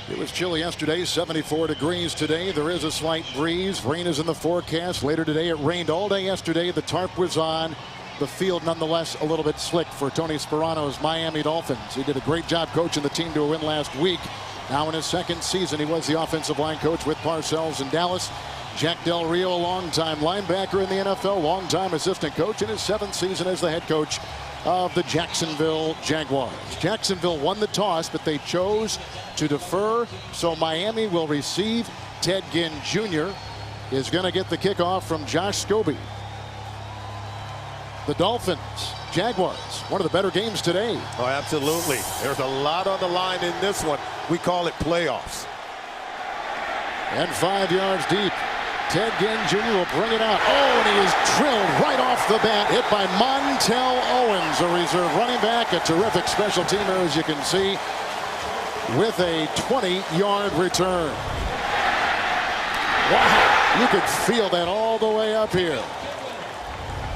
It was chilly yesterday, 74 degrees today. There is a slight breeze. Rain is in the forecast. Later today, it rained all day yesterday. The tarp was on. The field, nonetheless, a little bit slick for Tony Sparano's Miami Dolphins. He did a great job coaching the team to a win last week. Now in his second season, he was the offensive line coach with Parcells in Dallas. Jack Del Rio, a longtime linebacker in the NFL, longtime assistant coach in his seventh season as the head coach of the Jacksonville Jaguars. Jacksonville won the toss, but they chose to defer, so Miami will receive. Ted Ginn Jr. is going to get the kickoff from Josh Scobie. The Dolphins, Jaguars, one of the better games today. Oh, absolutely. There's a lot on the line in this one. We call it playoffs. And 5 yards deep. Ted Ginn Jr. will bring it out. Oh, and he is drilled right off the bat. Hit by Montel Owens, a reserve running back. A terrific special teamer, as you can see, with a 20-yard return. Wow, you could feel that all the way up here.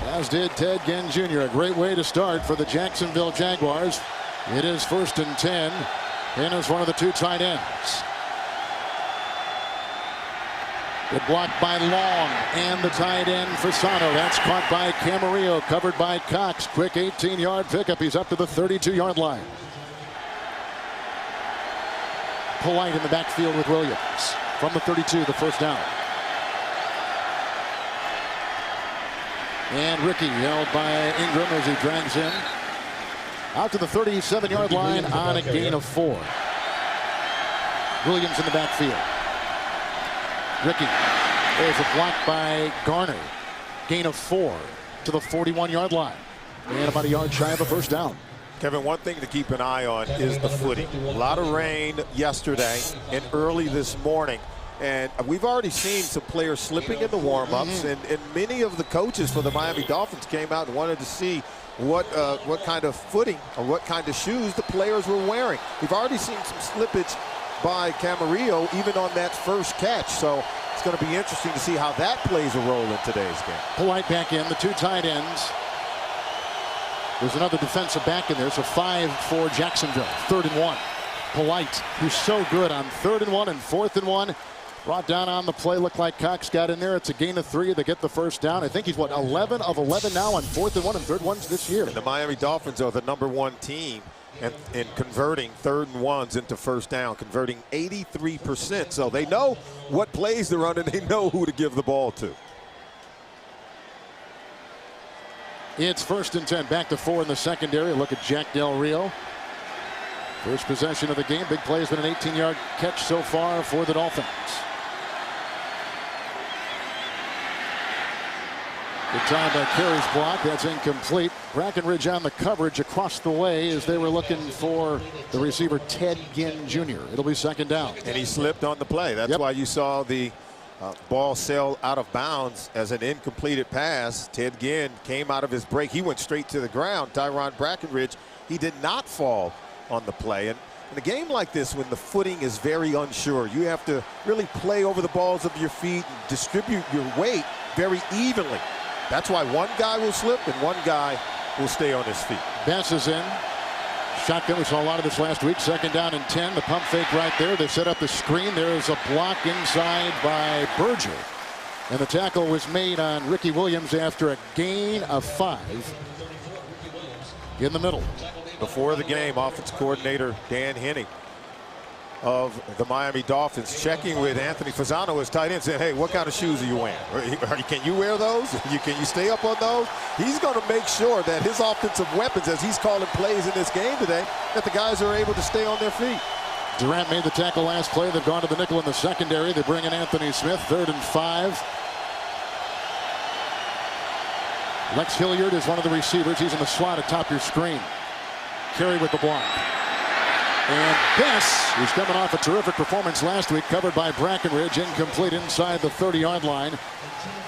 As did Ted Ginn Jr. A great way to start for the Jacksonville Jaguars. It is 1st and 10. And is one of the two tight ends. Good block by Long and the tight end Fasano. That's caught by Camarillo, covered by Cox. Quick 18-yard pickup. He's up to the 32-yard line. Polite in the backfield with Williams. From the 32, the first down. And Ricky held by Ingram as he drags him out to the 37-yard line on a gain of 4. Williams in the backfield. Ricky. There's a block by Garner. Gain of 4 to the 41-yard line. And about a yard shy of a first down. Kevin, one thing to keep an eye on is the footing. A lot of rain yesterday and early this morning. And we've already seen some players slipping in the warm-ups. And many of the coaches for the Miami Dolphins came out and wanted to see what kind of footing or what kind of shoes the players were wearing. We've already seen some slippage by Camarillo even on that first catch. So it's going to be interesting to see how that plays a role in today's game. Polite back in, the two tight ends. There's another defensive back in there. So 5 for Jacksonville. 3rd and 1. Polite, who's so good on 3rd and 1 and 4th and 1. Brought down on the play. Looked like Cox got in there. It's a gain of 3. They get the first down. I think he's, 11 of 11 now on 4th and 1 and 3rd ones this year. And the Miami Dolphins are the #1 team in converting 3rd and 1s into first down, converting 83%. So they know what plays they're running. They know who to give the ball to. It's 1st and 10. Back to 4 in the secondary. Look at Jack Del Rio. First possession of the game. Big play has been an 18-yard catch so far for the Dolphins. Good time by Carey's block. That's incomplete. Brackenridge on the coverage across the way as they were looking for the receiver Ted Ginn Jr. It'll be 2nd down. And he slipped on the play. That's why you saw the ball sail out of bounds as an incompleted pass. Ted Ginn came out of his break. He went straight to the ground. Tyron Brackenridge, he did not fall on the play. And in a game like this, when the footing is very unsure, you have to really play over the balls of your feet and distribute your weight very evenly. That's why one guy will slip and one guy will stay on his feet. Bass is in. Shotgun. We saw a lot of this last week. 2nd down and 10. The pump fake right there. They set up the screen. There is a block inside by Berger. And the tackle was made on Ricky Williams after a gain of 5 in the middle. Before the game, offense coordinator Dan Henne of the Miami Dolphins checking with Anthony Fasano, his tight end, saying, hey, what kind of shoes are you wearing? Can you wear those? Can you stay up on those? He's going to make sure that his offensive weapons, as he's calling plays in this game today, that the guys are able to stay on their feet. Durant made the tackle last play. They've gone to the nickel in the secondary. They bring in Anthony Smith, 3rd and 5. Lex Hilliard is one of the receivers. He's in the slot atop your screen. Carey with the block. And Bess, who's coming off a terrific performance last week, covered by Brackenridge, incomplete inside the 30-yard line.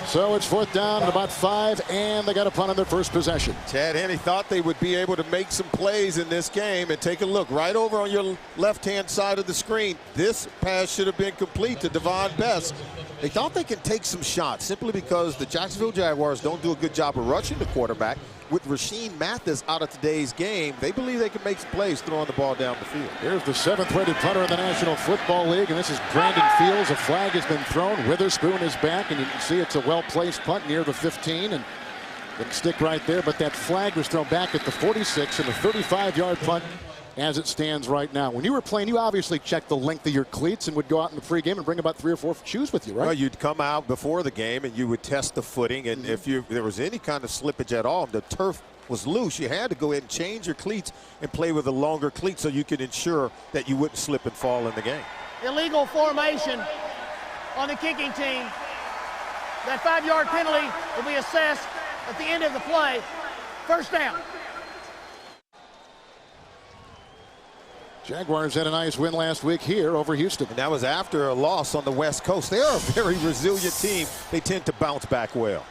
So it's 4th down and about 5, and they got a punt on their first possession. Chad Henne thought they would be able to make some plays in this game. And take a look right over on your left-hand side of the screen. This pass should have been complete to Devon Bess. They thought they can take some shots simply because the Jacksonville Jaguars don't do a good job of rushing the quarterback. with Rasheed Mathis out of today's game, they believe they can make some plays throwing the ball down the field. Here's the 7th-rated punter in the National Football League, and this is Brandon Fields. A flag has been thrown. Witherspoon is back, and you can see it's a well-placed punt near the 15, and it can stick right there. But that flag was thrown back at the 46, and the 35-yard punt as it stands right now. When you were playing, you obviously checked the length of your cleats and would go out in the pregame and bring about 3 or 4 shoes with you, right? Well, you'd come out before the game and you would test the footing, and if there was any kind of slippage at all, the turf was loose, you had to go ahead and change your cleats and play with a longer cleat so you could ensure that you wouldn't slip and fall in the game. Illegal formation on the kicking team. That 5-yard penalty will be assessed at the end of the play. First down. Jaguars had a nice win last week here over Houston. And that was after a loss on the West Coast. They are a very resilient team. They tend to bounce back well.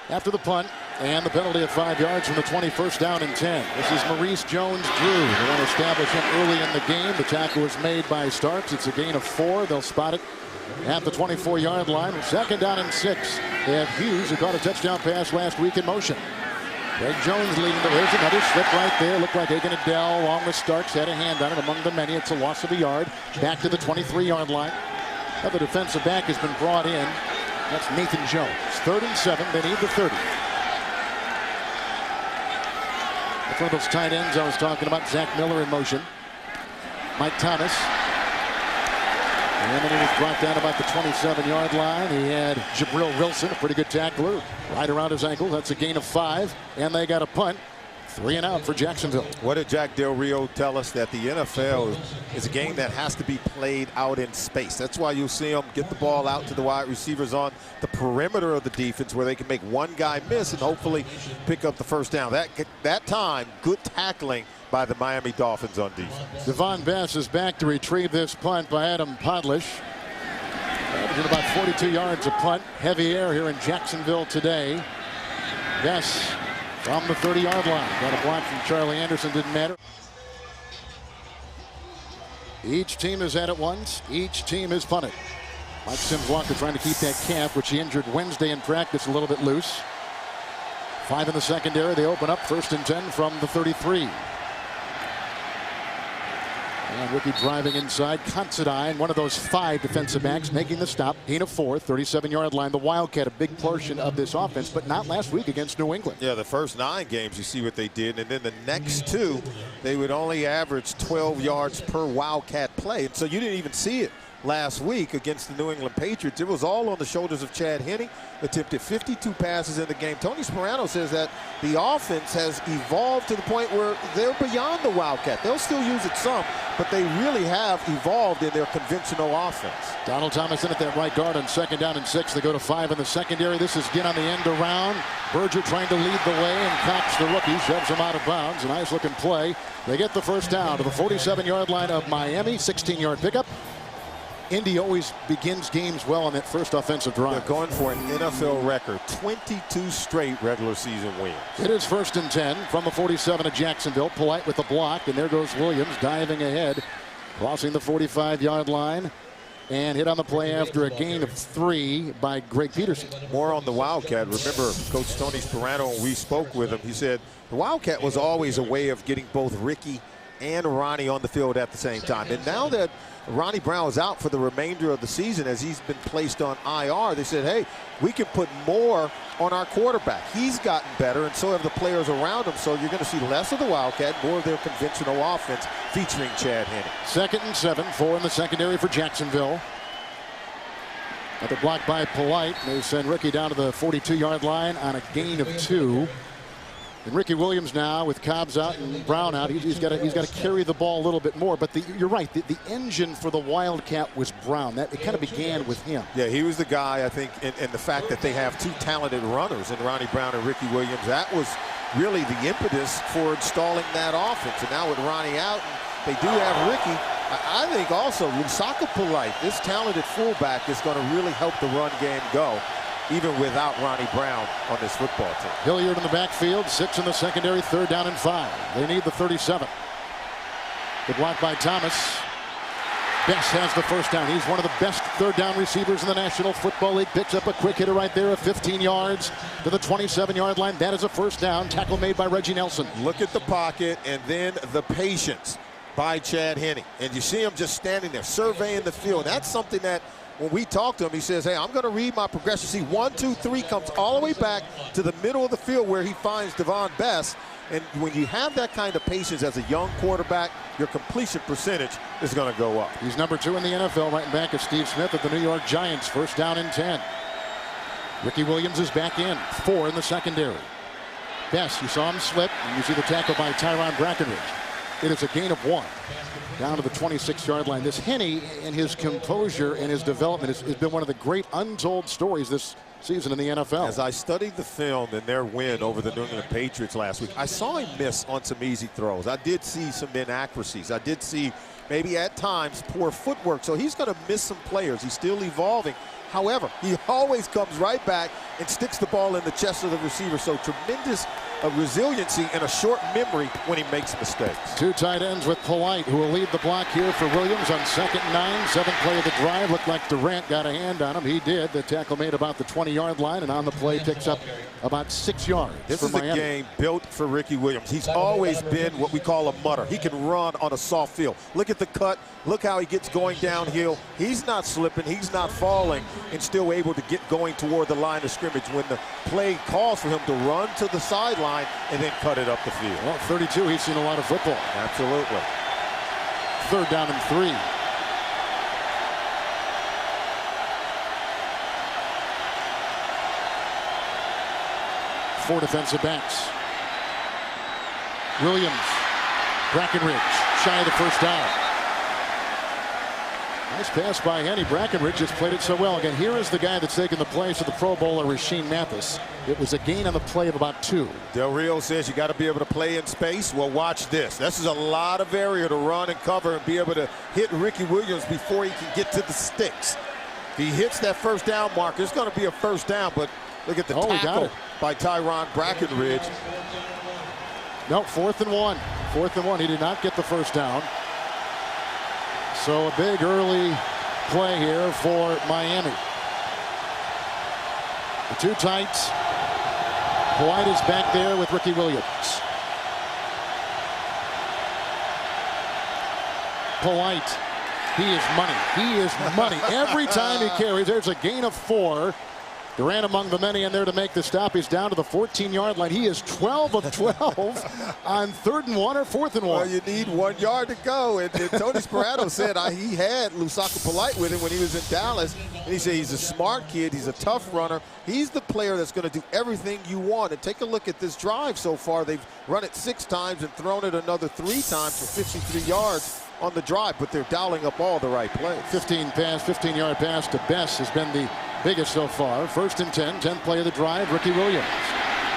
After the punt and the penalty of 5 yards from the 21st down and 10. This is Maurice Jones-Drew. They want to establish him early in the game. The tackle was made by Starks. It's a gain of 4. They'll spot it at the 24-yard line. 2nd down and 6. They have Hughes, who caught a touchdown pass last week in motion. Greg Jones leading the way. There's another slip right there. Looked like Aiken Adele along with Starks had a hand on it among the many. It's a loss of a yard. Back to the 23-yard line. Another defensive back has been brought in. That's Nathan Jones. 3rd and 7. They need the 30. That's one of those tight ends I was talking about. Zach Miller in motion. Mike Thomas. And then he was brought down about the 27-yard line. He had Jabril Wilson, a pretty good tackler, right around his ankle. That's a gain of 5. And they got a punt. 3 and out for Jacksonville. What did Jack Del Rio tell us? That the NFL is a game that has to be played out in space. That's why you'll see them get the ball out to the wide receivers on the perimeter of the defense, where they can make one guy miss and hopefully pick up the first down. That time, good tackling by the Miami Dolphins on defense. Devon Bess is back to retrieve this punt by Adam Podlish. Averaging about 42 yards a punt. Heavy air here in Jacksonville today. Bess from the 30-yard line. Got a block from Charlie Anderson, didn't matter. Each team has had it once. Each team has punted. Mike Sims Walker trying to keep that calf, which he injured Wednesday in practice, a little bit loose. 5 in the secondary. They open up 1st and 10 from the 33. And Ricky driving inside. Considine, one of those 5 defensive backs, making the stop. Gain of 4, 37-yard line. The Wildcat, a big portion of this offense, but not last week against New England. Yeah, the first 9 games, you see what they did. And then the next 2, they would only average 12 yards per Wildcat play. And so you didn't even see it last week against the New England Patriots. It was all on the shoulders of Chad Henne. Attempted 52 passes in the game. Tony Sparano says that the offense has evolved to the point where they're beyond the Wildcat. They'll still use it some, but they really have evolved in their conventional offense. Donald Thomas in at that right guard on 2nd down and 6. They go to 5 in the secondary. This is again on the end around. Berger trying to lead the way, and Cox, the rookie, shoves him out of bounds. A nice looking play. They get the first down to the 47-yard line of Miami. 16-yard pickup. Indy always begins games well on that first offensive drive. They're going for an NFL record, 22 straight regular season wins. It is 1st and 10 from the 47 of Jacksonville. Polite with the block, and there goes Williams diving ahead, crossing the 45-yard line, and hit on the play after a gain of 3 by Greg Peterson. More on the Wildcat. Remember, Coach Tony Sparano, when we spoke with him, he said the Wildcat was always a way of getting both Ricky and Ronnie on the field at the same time. And now that Ronnie Brown is out for the remainder of the season, as he's been placed on IR, they said, hey, we can put more on our quarterback. He's gotten better, and so have the players around him. So you're going to see less of the Wildcat, more of their conventional offense featuring Chad Henne. 2nd and 7, 4 in the secondary for Jacksonville. Another block by Polite. They send Ricky down to the 42-yard line on a gain of 2. And Ricky Williams now with Cobbs out and Brown out. He's got to carry the ball a little bit more. But you're right. The engine for the Wildcat was Brown. It kind of began with him. Yeah, he was the guy, I think, and the fact that they have 2 talented runners in Ronnie Brown and Ricky Williams, that was really the impetus for installing that offense. And now with Ronnie out, they do have Ricky. I think also Lusaka Polite, this talented fullback, is going to really help the run game go, even without Ronnie Brown on this football team. Hilliard in the backfield, 6 in the secondary, 3rd down and 5. They need the 37. The block by Thomas. Bess has the first down. He's one of the best third down receivers in the National Football League. Picks up a quick hitter right there of 15 yards to the 27-yard line. That is a first down. Tackle made by Reggie Nelson. Look at the pocket and then the patience by Chad Henne. And you see him just standing there surveying the field. That's something that when we talk to him, he says, hey, I'm going to read my progression. See, 1, 2, 3 comes all the way back to the middle of the field where he finds Devon Best. And when you have that kind of patience as a young quarterback, your completion percentage is going to go up. He's number 2 in the NFL, right back of Steve Smith at the New York Giants. First down and 10. Ricky Williams is back in. 4 in the secondary. Best, you saw him slip, and you see the tackle by Tyron Brackenridge. It is a gain of 1. Down to the 26-yard line. This Henne and his composure and his development has been one of the great untold stories this season in the NFL. As I studied the film in their win over the New England Patriots last week, I saw him miss on some easy throws. I did see some inaccuracies. I did see maybe at times poor footwork. So he's going to miss some players. He's still evolving. However, he always comes right back and sticks the ball in the chest of the receiver. So tremendous resiliency and a short memory when he makes mistakes. 2 tight ends with Polite, who will lead the block here for Williams on 2nd and 9. 7th play of the drive. Looked like Durant got a hand on him. He did. The tackle made about the 20-yard line, and on the play picks up about 6 yards. This is a game built for Ricky Williams. He's always been what we call a mutter. He can run on a soft field. Look at the cut. Look how he gets going downhill. He's not slipping. He's not falling, and still able to get going toward the line of scrimmage when the play calls for him to run to the sideline and then cut it up the field. Well, 32, he's seen a lot of football. Absolutely. 3rd down and 3. Four defensive backs. Williams, Brackenridge, shy of the first down. Nice pass by Henne. Brackenridge just played it so well. Again, here is the guy that's taken the place of the Pro Bowler, Rasheem Mathis. It was a gain on the play of about 2. Del Rio says you got to be able to play in space. Well, watch this. This is a lot of area to run and cover and be able to hit Ricky Williams before he can get to the sticks. If he hits that first down marker, it's going to be a first down, but look at the tackle by Tyron Brackenridge. No, 4th and 1. 4th and 1. He did not get the first down. So a big early play here for Miami. The 2 tights. Polite is back there with Ricky Williams. Polite. He is money. He is money. Every time he carries, there's a gain of 4. Durant among the many in there to make the stop. He's down to the 14-yard line. He is 12 of 12 on 3rd and 1 or 4th and 1. Well, you need 1 yard to go. And Tony Sparano said he had Lusaka Polite with him when he was in Dallas. And he said he's a smart kid. He's a tough runner. He's the player that's going to do everything you want. And take a look at this drive so far. They've run it 6 times and thrown it another 3 times for 53 yards on the drive. But they're dialing up all the right plays. 15-yard pass to Best has been the biggest so far. 1st and 10. 10th play of the drive. Ricky Williams.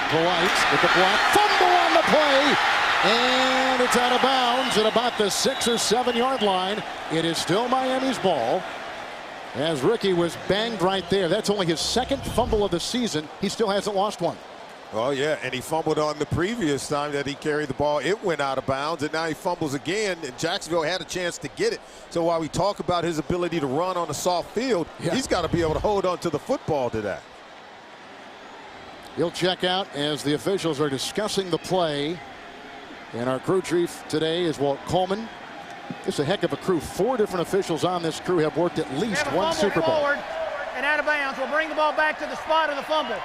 Polite with the block. Fumble on the play. And it's out of bounds at about the 6 or 7 yard line. It is still Miami's ball. As Ricky was banged right there. That's only his 2nd fumble of the season. He still hasn't lost one. Oh, yeah, and he fumbled on the previous time that he carried the ball. It went out of bounds, and now he fumbles again, and Jacksonville had a chance to get it. So while we talk about his ability to run on a soft field, he's got to be able to hold on to the football to that. He'll check out as the officials are discussing the play. And our crew chief today is Walt Coleman. It's a heck of a crew. 4 different officials on this crew have worked at least one Super Bowl. Forward and out of bounds. We'll bring the ball back to the spot of the fumble.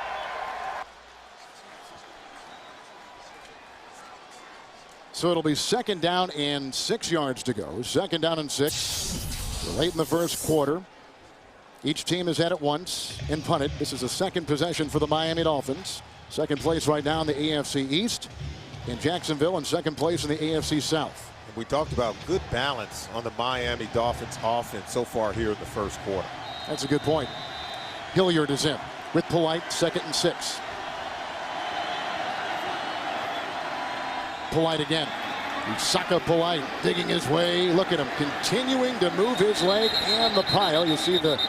So it'll be 2nd down and 6 yards to go. 2nd down and 6. We're late in the first quarter. Each team has had it once and punted. This is the 2nd possession for the Miami Dolphins. 2nd place right now in the AFC East. In Jacksonville in 2nd place in the AFC South. We talked about good balance on the Miami Dolphins offense so far here in the first quarter. That's a good point. Hilliard is in with Polite. 2nd and 6. Polite again. Lusaka Polite digging his way. Look at him continuing to move his leg and the pile. You see the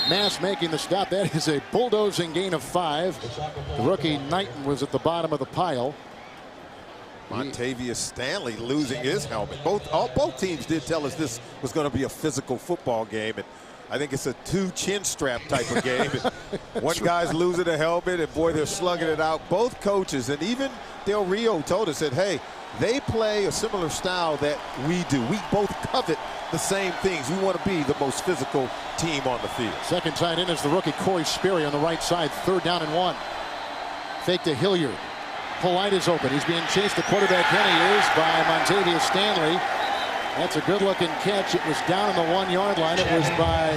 mass making the stop. That is a bulldozing gain of 5. The rookie Knighton was at the bottom of the pile. Montavious Stanley losing his helmet. Both teams did tell us this was going to be a physical football game, and I think it's a two chin strap type of game. One guy's losing a helmet, and boy, they're slugging it out. Both coaches, and even Del Rio told us that, hey, they play a similar style that we do. We both covet the same things. We want to be the most physical team on the field. Second tight end is the rookie Corey Sperry on the right side. 3rd down and 1. Fake to Hilliard. Polite is open. He's being chased. The quarterback in he is by Montavious Stanley. That's a good-looking catch. It was down on the 1-yard line. It was by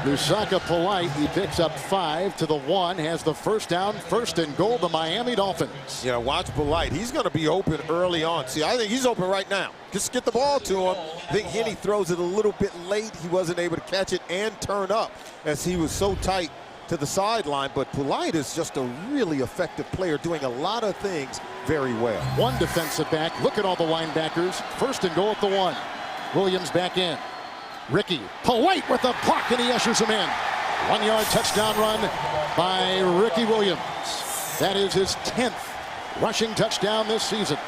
Lusaka Polite. He picks up 5 to the 1. Has the first down. 1st and goal, the Miami Dolphins. Yeah, watch Polite. He's going to be open early on. See, I think he's open right now. Just get the ball to him. I think Henny throws it a little bit late. He wasn't able to catch it and turn up as he was so tight to the sideline. But Polite is just a really effective player, doing a lot of things very well. One defensive back. Look at all the linebackers. 1st and goal at the 1. Williams back in. Ricky Polite with the puck, and he ushers him in. 1-yard touchdown run by Ricky Williams. That is his 10th rushing touchdown this season.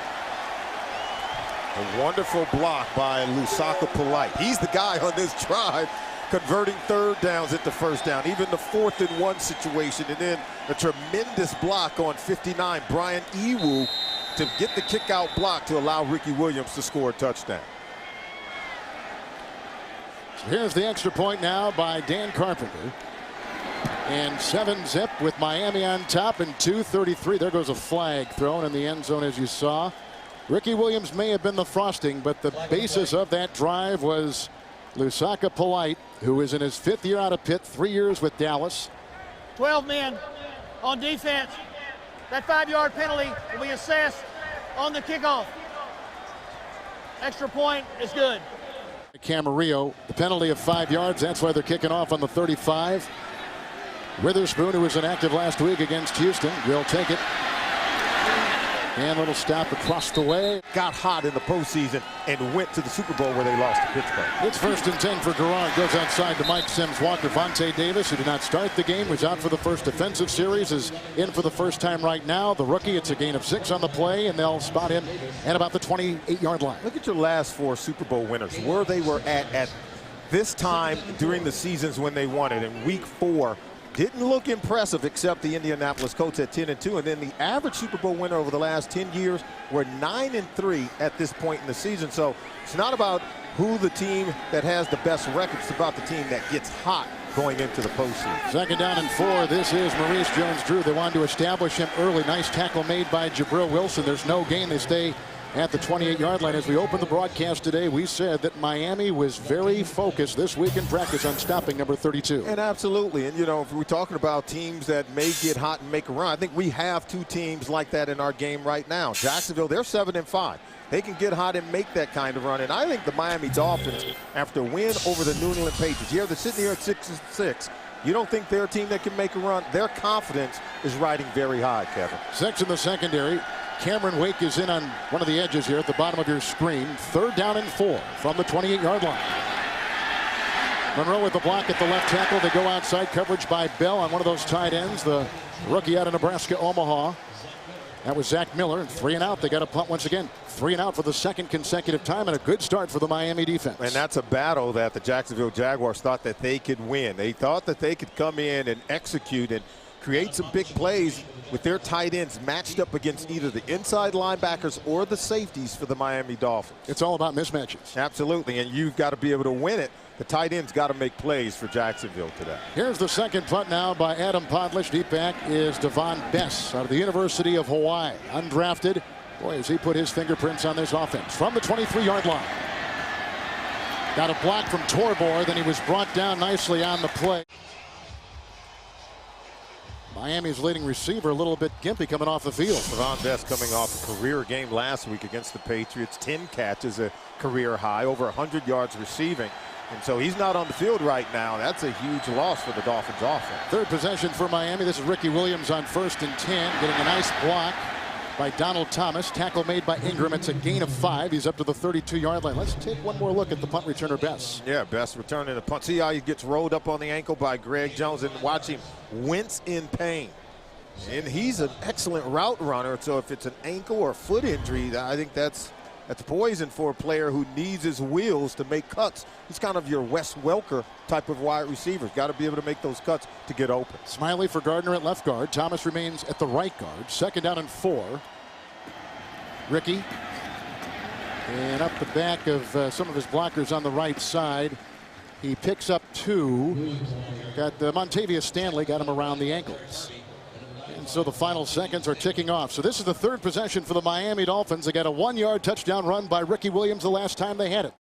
A wonderful block by Lusaka Polite. He's the guy on this drive converting 3rd downs at the 1st down, even the 4th and 1 situation, and then a tremendous block on 59, Brian Ewu, to get the kick out block to allow Ricky Williams to score a touchdown. So here's the extra point now by Dan Carpenter. And 7-zip with Miami on top, and 2:33. There goes a flag thrown in the end zone, as you saw. Ricky Williams may have been the frosting, but the basis of that drive was Lusaka Polite, who is in his 5th year out of Pitt, 3 years with Dallas. 12 men on defense. That 5-yard penalty will be assessed on the kickoff. Extra point is good. Camarillo, the penalty of 5 yards. That's why they're kicking off on the 35. Witherspoon, who was inactive last week against Houston, will take it. And a little stop across the way. Got hot in the postseason and went to the Super Bowl where they lost to Pittsburgh. It's 1st and 10 for Garrard. Goes outside to Mike Sims Walker. Vontae Davis, who did not start the game, was out for the first defensive series, is in for the first time right now. The rookie, it's a gain of 6 on the play, and they'll spot him at about the 28-yard line. Look at your last 4 Super Bowl winners, where they were at this time during the seasons when they won it. In week 4, didn't look impressive except the Indianapolis Colts at 10-2, and then the average Super Bowl winner over the last 10 years were 9-3 at this point in the season. So it's not about who the team that has the best record, it's about the team that gets hot going into the postseason. 2nd down and 4. This is Maurice Jones-Drew. They wanted to establish him early. Nice tackle made by Jabril Wilson. There's no gain. They stay at the 28-yard line. As we opened the broadcast today, we said that Miami was very focused this week in practice on stopping number 32. And absolutely. And, you know, if we're talking about teams that may get hot and make a run, I think we have 2 teams like that in our game right now. Jacksonville, they're 7-5. They can get hot and make that kind of run. And I think the Miami Dolphins, after a win over the New England Patriots, they're sitting here at 6-6. You don't think they're a team that can make a run? Their confidence is riding very high, Kevin. 6 in the secondary. Cameron Wake is in on one of the edges here at the bottom of your screen. 3rd down and 4 from the 28-yard line. Monroe with the block at the left tackle. They go outside, coverage by Bell on one of those tight ends, the rookie out of Nebraska, Omaha. That was Zach Miller, and 3 and out. They got a punt once again. 3 and out for the 2nd consecutive time, and a good start for the Miami defense. And that's a battle that the Jacksonville Jaguars thought that they could win. They thought that they could come in and execute and create some big plays with their tight ends matched up against either the inside linebackers or the safeties for the Miami Dolphins. It's all about mismatches. Absolutely, and you've got to be able to win it. The tight end's got to make plays for Jacksonville today. Here's the 2nd punt now by Adam Podlish. Deep back is Devon Bess out of the University of Hawaii. Undrafted. Boy, has he put his fingerprints on this offense. From the 23-yard line. Got a block from Torbor, then he was brought down nicely on the play. Miami's leading receiver a little bit gimpy coming off the field. Devon Bess coming off a career game last week against the Patriots. 10 catches, a career high, over 100 yards receiving. And so he's not on the field right now. That's a huge loss for the Dolphins offense. 3rd possession for Miami. This is Ricky Williams on 1st and 10. Getting a nice block by Donald Thomas. Tackle made by Ingram. It's a gain of 5. He's up to the 32-yard line. Let's take one more look at the punt returner, Bess. Yeah, Bess returning the punt. See how he gets rolled up on the ankle by Greg Jones, and watch him wince in pain. And he's an excellent route runner, so if it's an ankle or foot injury, I think that's That's poison for a player who needs his wheels to make cuts. He's kind of your Wes Welker type of wide receiver. Got to be able to make those cuts to get open. Smiley for Gardner at left guard. Thomas remains at the right guard. 2nd down and 4. Ricky. And up the back of some of his blockers on the right side. He picks up 2. Got Montavious Stanley, got him around the ankles. And so the final seconds are ticking off. So this is the 3rd possession for the Miami Dolphins. They got a 1-yard touchdown run by Ricky Williams the last time they had it.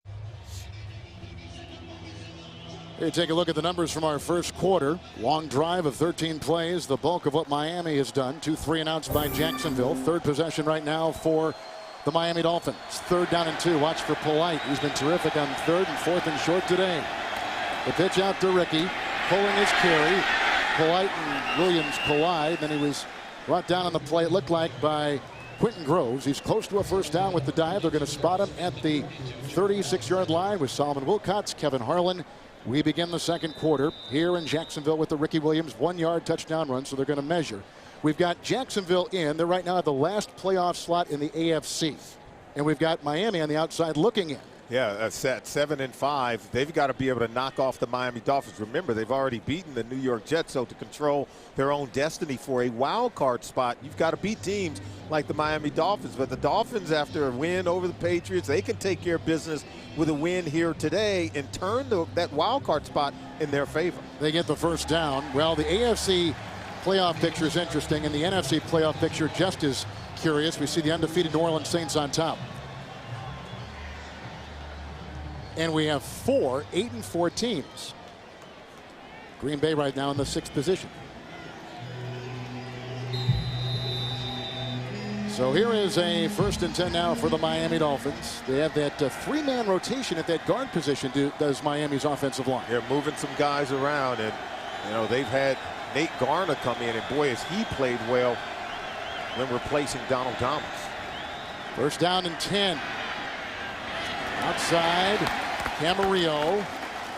Here, take a look at the numbers from our first quarter. Long drive of 13 plays, the bulk of what Miami has done. 2 3-and-outs by Jacksonville. 3rd possession right now for the Miami Dolphins. 3rd down and 2. Watch for Polite. He's been terrific on 3rd and 4th and short today. The pitch out to Ricky, pulling his carry. Polite and Williams collide. Then he was brought down on the play, it looked like, by Quentin Groves. He's close to a 1st down with the dive. They're going to spot him at the 36-yard line with Solomon Wilcots, Kevin Harlan. We begin the 2nd quarter here in Jacksonville with the Ricky Williams 1-yard touchdown run, so they're going to measure. We've got Jacksonville in. They're right now at the last playoff slot in the AFC. And we've got Miami on the outside looking in. Yeah, that's at 7-5. They've got to be able to knock off the Miami Dolphins. Remember, they've already beaten the New York Jets, so to control their own destiny for a wild card spot, you've got to beat teams like the Miami Dolphins. But the Dolphins, after a win over the Patriots, they can take care of business with a win here today and turn that wild card spot in their favor. They get the 1st down. Well, the AFC playoff picture is interesting, and the NFC playoff picture just as curious. We see the undefeated New Orleans Saints on top. And we have 4 8-4 teams. Green Bay right now in the 6th position. So here is a 1st and 10 now for the Miami Dolphins. They have that 3-man rotation at that guard position, does Miami's offensive line. They're moving some guys around, and you know they've had Nate Garner come in, and boy, has he played well when replacing Donald Thomas. 1st down and 10. Outside, Camarillo,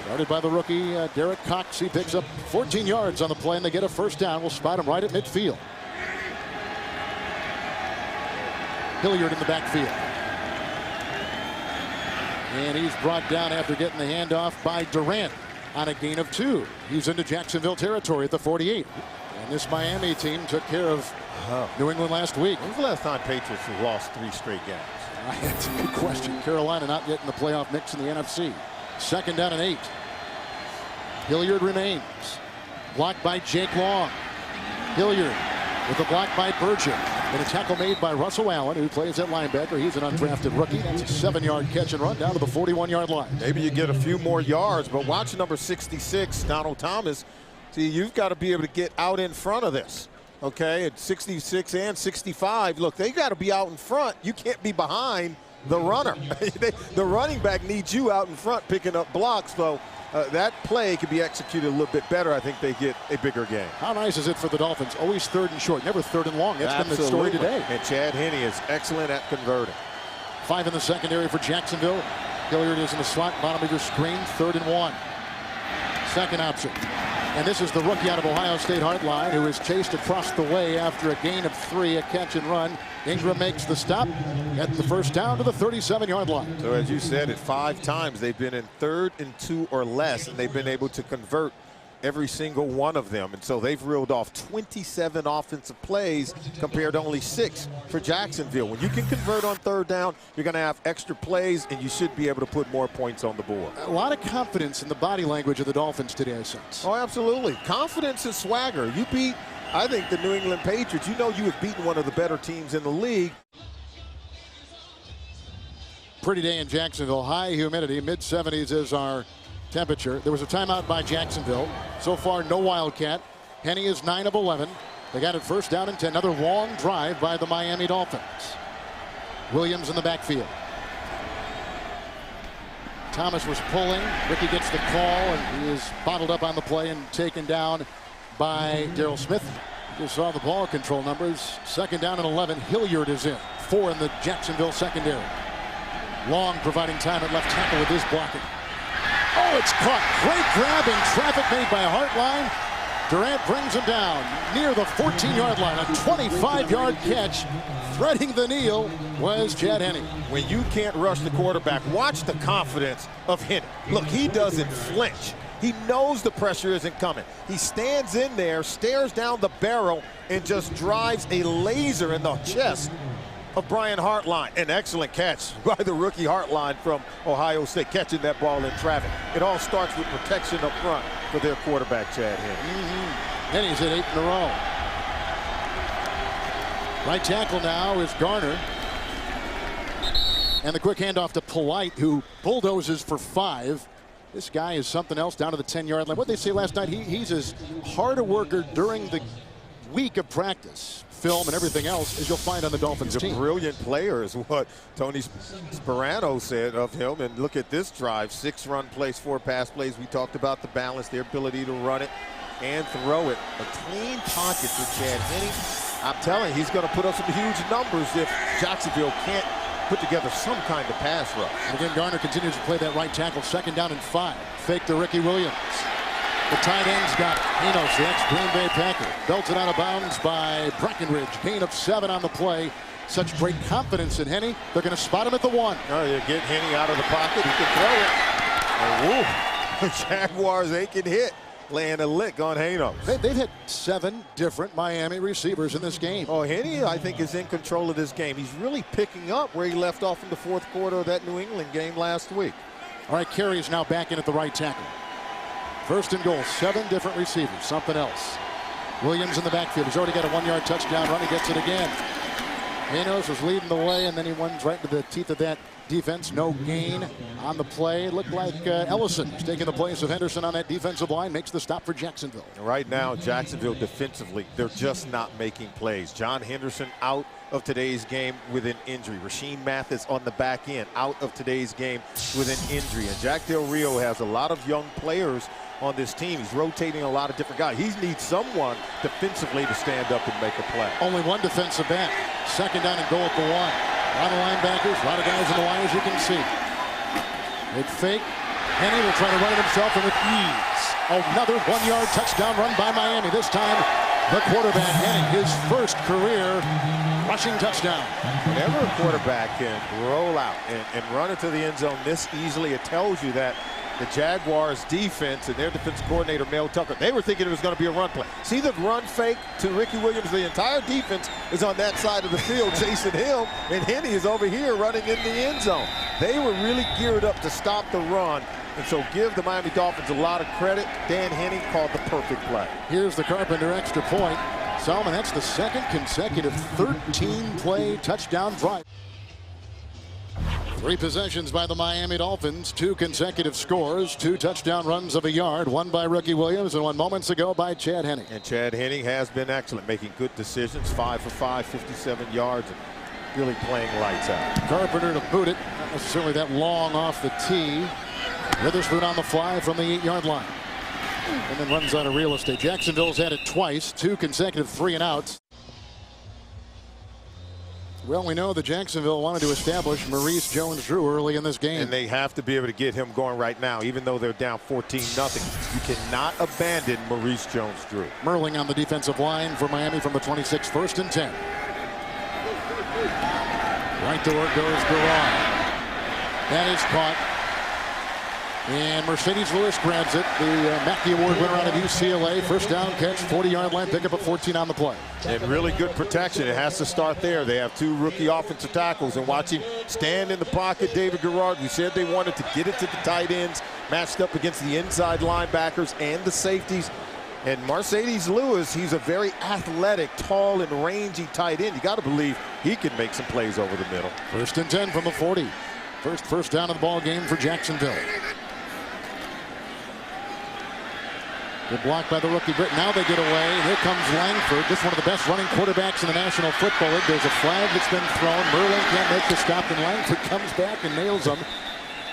guarded by the rookie Derek Cox. He picks up 14 yards on the play, and they get a 1st down. We'll spot him right at midfield. Hilliard in the backfield. And he's brought down after getting the handoff by Durant on a gain of 2. He's into Jacksonville territory at the 48. And this Miami team took care of New England last week. When's the last time Patriots have lost 3 straight games? That's a good question. Carolina not yet in the playoff mix in the NFC. 2nd down and 8. Hilliard remains. Blocked by Jake Long. Hilliard with a block by Burgett. And a tackle made by Russell Allen, who plays at linebacker. He's an undrafted rookie. That's a 7-yard catch and run down to the 41-yard line. Maybe you get a few more yards, but watch number 66, Donald Thomas. See, you've got to be able to get out in front of this. Okay, at 66 and 65, look, they got to be out in front. You can't be behind the runner. The running back needs you out in front picking up blocks, so that play could be executed a little bit better. I think they get a bigger gain. How nice is it for the Dolphins? Always 3rd and short, never 3rd and long. That's been the story today. And Chad Henne is excellent at converting. 5 in the secondary for Jacksonville. Hilliard is in the slot, bottom of your screen, 3rd and 1. 2nd option. And this is the rookie out of Ohio State Hartline, who is chased across the way after a gain of 3, a catch and run. Ingram makes the stop at the 1st down to the 37-yard line. So as you said, at 5 times they've been in 3rd and 2 or less, and they've been able to convert every single one of them. And so they've reeled off 27 offensive plays compared to only 6 for Jacksonville. When you can convert on 3rd down, you're going to have extra plays, and you should be able to put more points on the board. A lot of confidence in the body language of the Dolphins today, I sense. Oh, absolutely. Confidence and swagger. You beat, I think, the New England Patriots. You know you have beaten one of the better teams in the league. Pretty day in Jacksonville. High humidity, mid-70s is our temperature. There was a timeout by Jacksonville. So far, no Wildcat. Henne is 9 of 11. They got it 1st down and 10. Another long drive by the Miami Dolphins. Williams in the backfield. Thomas was pulling. Ricky gets the call, and he is bottled up on the play and taken down by Darrell Smith. Just saw the ball control numbers. 2nd down and 11. Hilliard is in. 4 in the Jacksonville secondary. Long providing time at left tackle with his blocking. Oh, it's caught. Great grab and traffic made by Hartline. Durant brings him down near the 14-yard line. A 25-yard catch. Threading the kneel was Chad Henne. When you can't rush the quarterback, watch the confidence of Henne. Look, he doesn't flinch. He knows the pressure isn't coming. He stands in there, stares down the barrel, and just drives a laser in the chest of Brian Hartline. An excellent catch by the rookie Hartline from Ohio State, catching that ball in traffic. It all starts with protection up front for their quarterback, Chad Henne. Henne's at 8 in a row. Right tackle now is Garner. And the quick handoff to Polite, who bulldozes for 5. This guy is something else down to the 10-yard line. What they say last night, he's as hard a worker during the week of practice, film and everything else as you'll find on the Dolphins team. He's a brilliant player is what Tony Sparano said of him. And look at this drive, 6 run plays, 4 pass plays. We talked about the balance, their ability to run it and throw it. A clean pocket for Chad Henne. I'm telling you, he's going to put up some huge numbers if Jacksonville can't put together some kind of pass rush. And again, Garner continues to play that right tackle. 2nd down and 5. Fake to Ricky Williams. The tight end's got Enos, the ex-Green Bay Packer. Belted out of bounds by Breckenridge. Gain of 7 on the play. Such great confidence in Henne. They're going to spot him at the 1. Oh, you get Henne out of the pocket. He can throw it. And woo, the Jaguars, they can hit. Laying a lick on Hanos. They've hit 7 different Miami receivers in this game. Oh, Henne, I think, is in control of this game. He's really picking up where he left off in the 4th quarter of that New England game last week. All right, Carey is now back in at the right tackle. 1st and goal, 7 different receivers, something else. Williams in the backfield. He's already got a 1-yard touchdown run. He gets it again. Hanos was leading the way, and then he runs right into the teeth of that defense. No gain on the play. It looked like Ellison is taking the place of Henderson on that defensive line. Makes the stop for Jacksonville. Right now, Jacksonville defensively, they're just not making plays. John Henderson out of today's game with an injury. Rasheem Mathis on the back end out of today's game with an injury. And Jack Del Rio has a lot of young players on this team. He's rotating a lot of different guys. He needs someone defensively to stand up and make a play. Only one defensive back. 2nd down and goal at the 1. A lot of linebackers, a lot of guys in the line, as you can see. Big fake. Henne will try to run it himself, and with ease. Another 1-yard touchdown run by Miami. This time, the quarterback Henne, his first career rushing touchdown. Whenever a quarterback can roll out and run into the end zone this easily, it tells you that the Jaguars defense and their defensive coordinator, Mel Tucker, they were thinking it was going to be a run play. See the run fake to Ricky Williams? The entire defense is on that side of the field chasing him, and Henne is over here running in the end zone. They were really geared up to stop the run, and so give the Miami Dolphins a lot of credit. Dan Henne called the perfect play. Here's the Carpenter extra point. Solomon, that's the 2nd consecutive 13-play touchdown drive. 3 possessions by the Miami Dolphins, 2 consecutive scores, 2 touchdown runs of a yard, 1 by Ricky Williams and 1 moments ago by Chad Henne. And Chad Henne has been excellent, making good decisions, 5 for 5, 57 yards, and really playing lights out. Carpenter to boot it, not necessarily that long off the tee. Witherspoon on the fly from the 8-yard line. And then runs out of real estate. Jacksonville's had it twice, 2 consecutive 3-and-outs. Well, we know that Jacksonville wanted to establish Maurice Jones-Drew early in this game. And they have to be able to get him going right now, even though they're down 14-0. You cannot abandon Maurice Jones-Drew. Merling on the defensive line for Miami from the 26, 1st and 10. Right to work goes Garrard. That is caught. And Mercedes Lewis grabs it. The Mackey Award winner out of UCLA. 1st down catch, 40-yard line, pick up at 14 on the play. And really good protection. It has to start there. They have 2 rookie offensive tackles, and watch him stand in the pocket. David Garrard, we said they wanted to get it to the tight ends, matched up against the inside linebackers and the safeties. And Mercedes Lewis, he's a very athletic, tall, and rangy tight end. You got to believe he can make some plays over the middle. 1st and 10 from the 40. First down of the ball game for Jacksonville. Good block by the rookie. Now they get away. Here comes Langford. Just one of the best running quarterbacks in the National Football League. There's a flag that's been thrown. Merlin can't make the stop, and Langford comes back and nails him.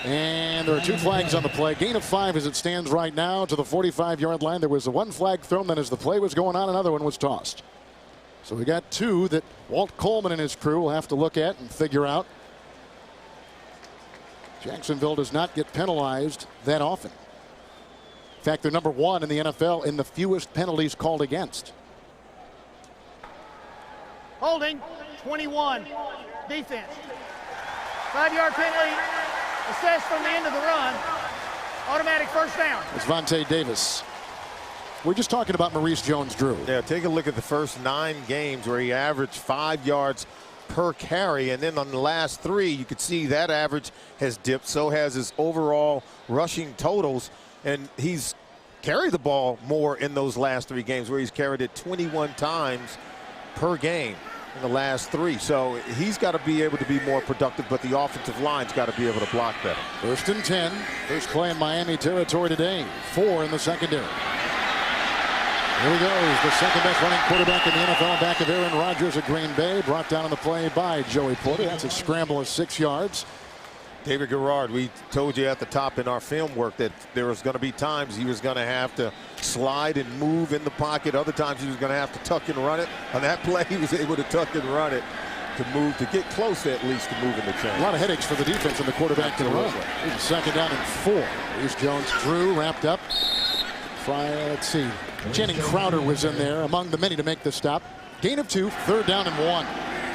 And there are 2 flags on the play. Gain of 5 as it stands right now to the 45-yard line. There was a 1 flag thrown. Then as the play was going on, another one was tossed. So we got 2 that Walt Coleman and his crew will have to look at and figure out. Jacksonville does not get penalized that often. In fact, they're number 1 in the NFL in the fewest penalties called against. Holding, 21. Defense. 5-yard penalty. Assessed from the end of the run. Automatic first down. It's Vontae Davis. We're just talking about Maurice Jones-Drew. Yeah, take a look at the first 9 games where he averaged 5 yards per carry, and then on the last 3 you could see that average has dipped. So has his overall rushing totals, and he's carried the ball more in those last 3 games where he's carried it 21 times per game in the last 3. So he's got to be able to be more productive, but the offensive line's got to be able to block better. 1st and 10. First play in Miami territory today. 4 in the secondary. Here he goes, the second best running quarterback in the NFL, back of Aaron Rodgers of Green Bay, brought down on the play by Joey Porter. That's a scramble of 6 yards. David Garrard, we told you at the top in our film work that there was going to be times he was going to have to slide and move in the pocket. Other times he was going to have to tuck and run it. On that play, he was able to tuck and run it to move, to get close at least to move in the chain. A lot of headaches for the defense and the quarterback to run. Second down and 4. Maurice Jones-Drew wrapped up. Let's see. Channing Crowder was in there among the many to make the stop. Gain of 2, 3rd down and 1.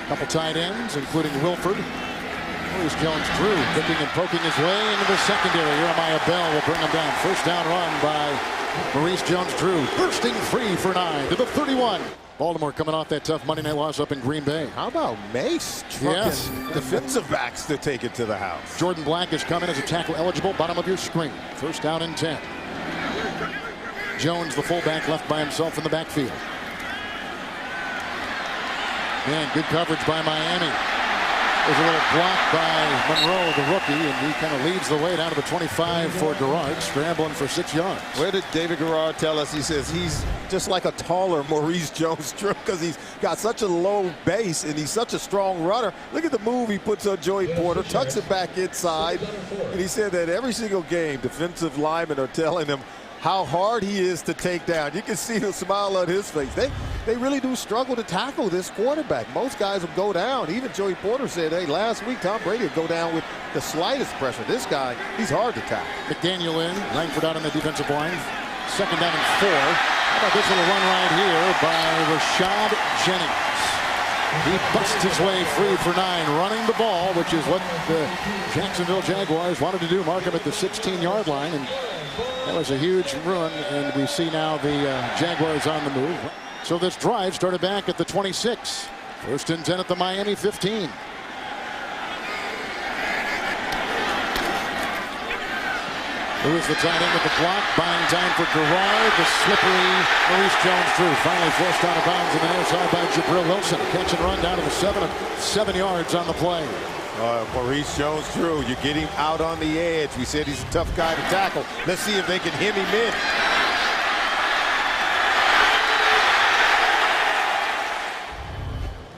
Couple tight ends, including Wilford. Maurice Jones-Drew picking and poking his way into the secondary. Jeremiah Bell will bring him down. First down run by Maurice Jones-Drew, bursting free for 9 to the 31. Baltimore coming off that tough Monday night loss up in Green Bay. How about Mace trucking defensive backs to take it to the house? Jordan Black has come in as a tackle eligible, bottom of your screen. First down and 10. Jones, the fullback, left by himself in the backfield. Man, good coverage by Miami. There's a little block by Monroe, the rookie, and he kind of leads the way down to the 25 for Garrard, scrambling for 6 yards. Where did David Garrard tell us? He says he's just like a taller Maurice Jones-Drew because he's got such a low base and he's such a strong runner. Look at the move he puts on Joey Porter, tucks it back inside, and he said that every single game defensive linemen are telling him how hard he is to take down. You can see the smile on his face. They really do struggle to tackle this quarterback. Most guys will go down. Even Joey Porter said, hey, last week Tom Brady would go down with the slightest pressure. This guy, he's hard to tackle. McDaniel in, Langford out on the defensive line. Second down and 4. How about this little run right here by Rashad Jennings? He busts his way free for 9, running the ball, which is what the Jacksonville Jaguars wanted to do, mark him at the 16-yard line. And that was a huge run, and we see now the Jaguars on the move. So this drive started back at the 26. 1st and 10 at the Miami 15. Lewis, the tight end with the block, buying time for Garrard. The slippery Maurice Jones-Drew finally forced out of bounds on the near side by Jabril Wilson. Catch and run down to the 7 yards on the play. Maurice Jones-Drew, you're getting out on the edge. We said he's a tough guy to tackle. Let's see if they can hem him in.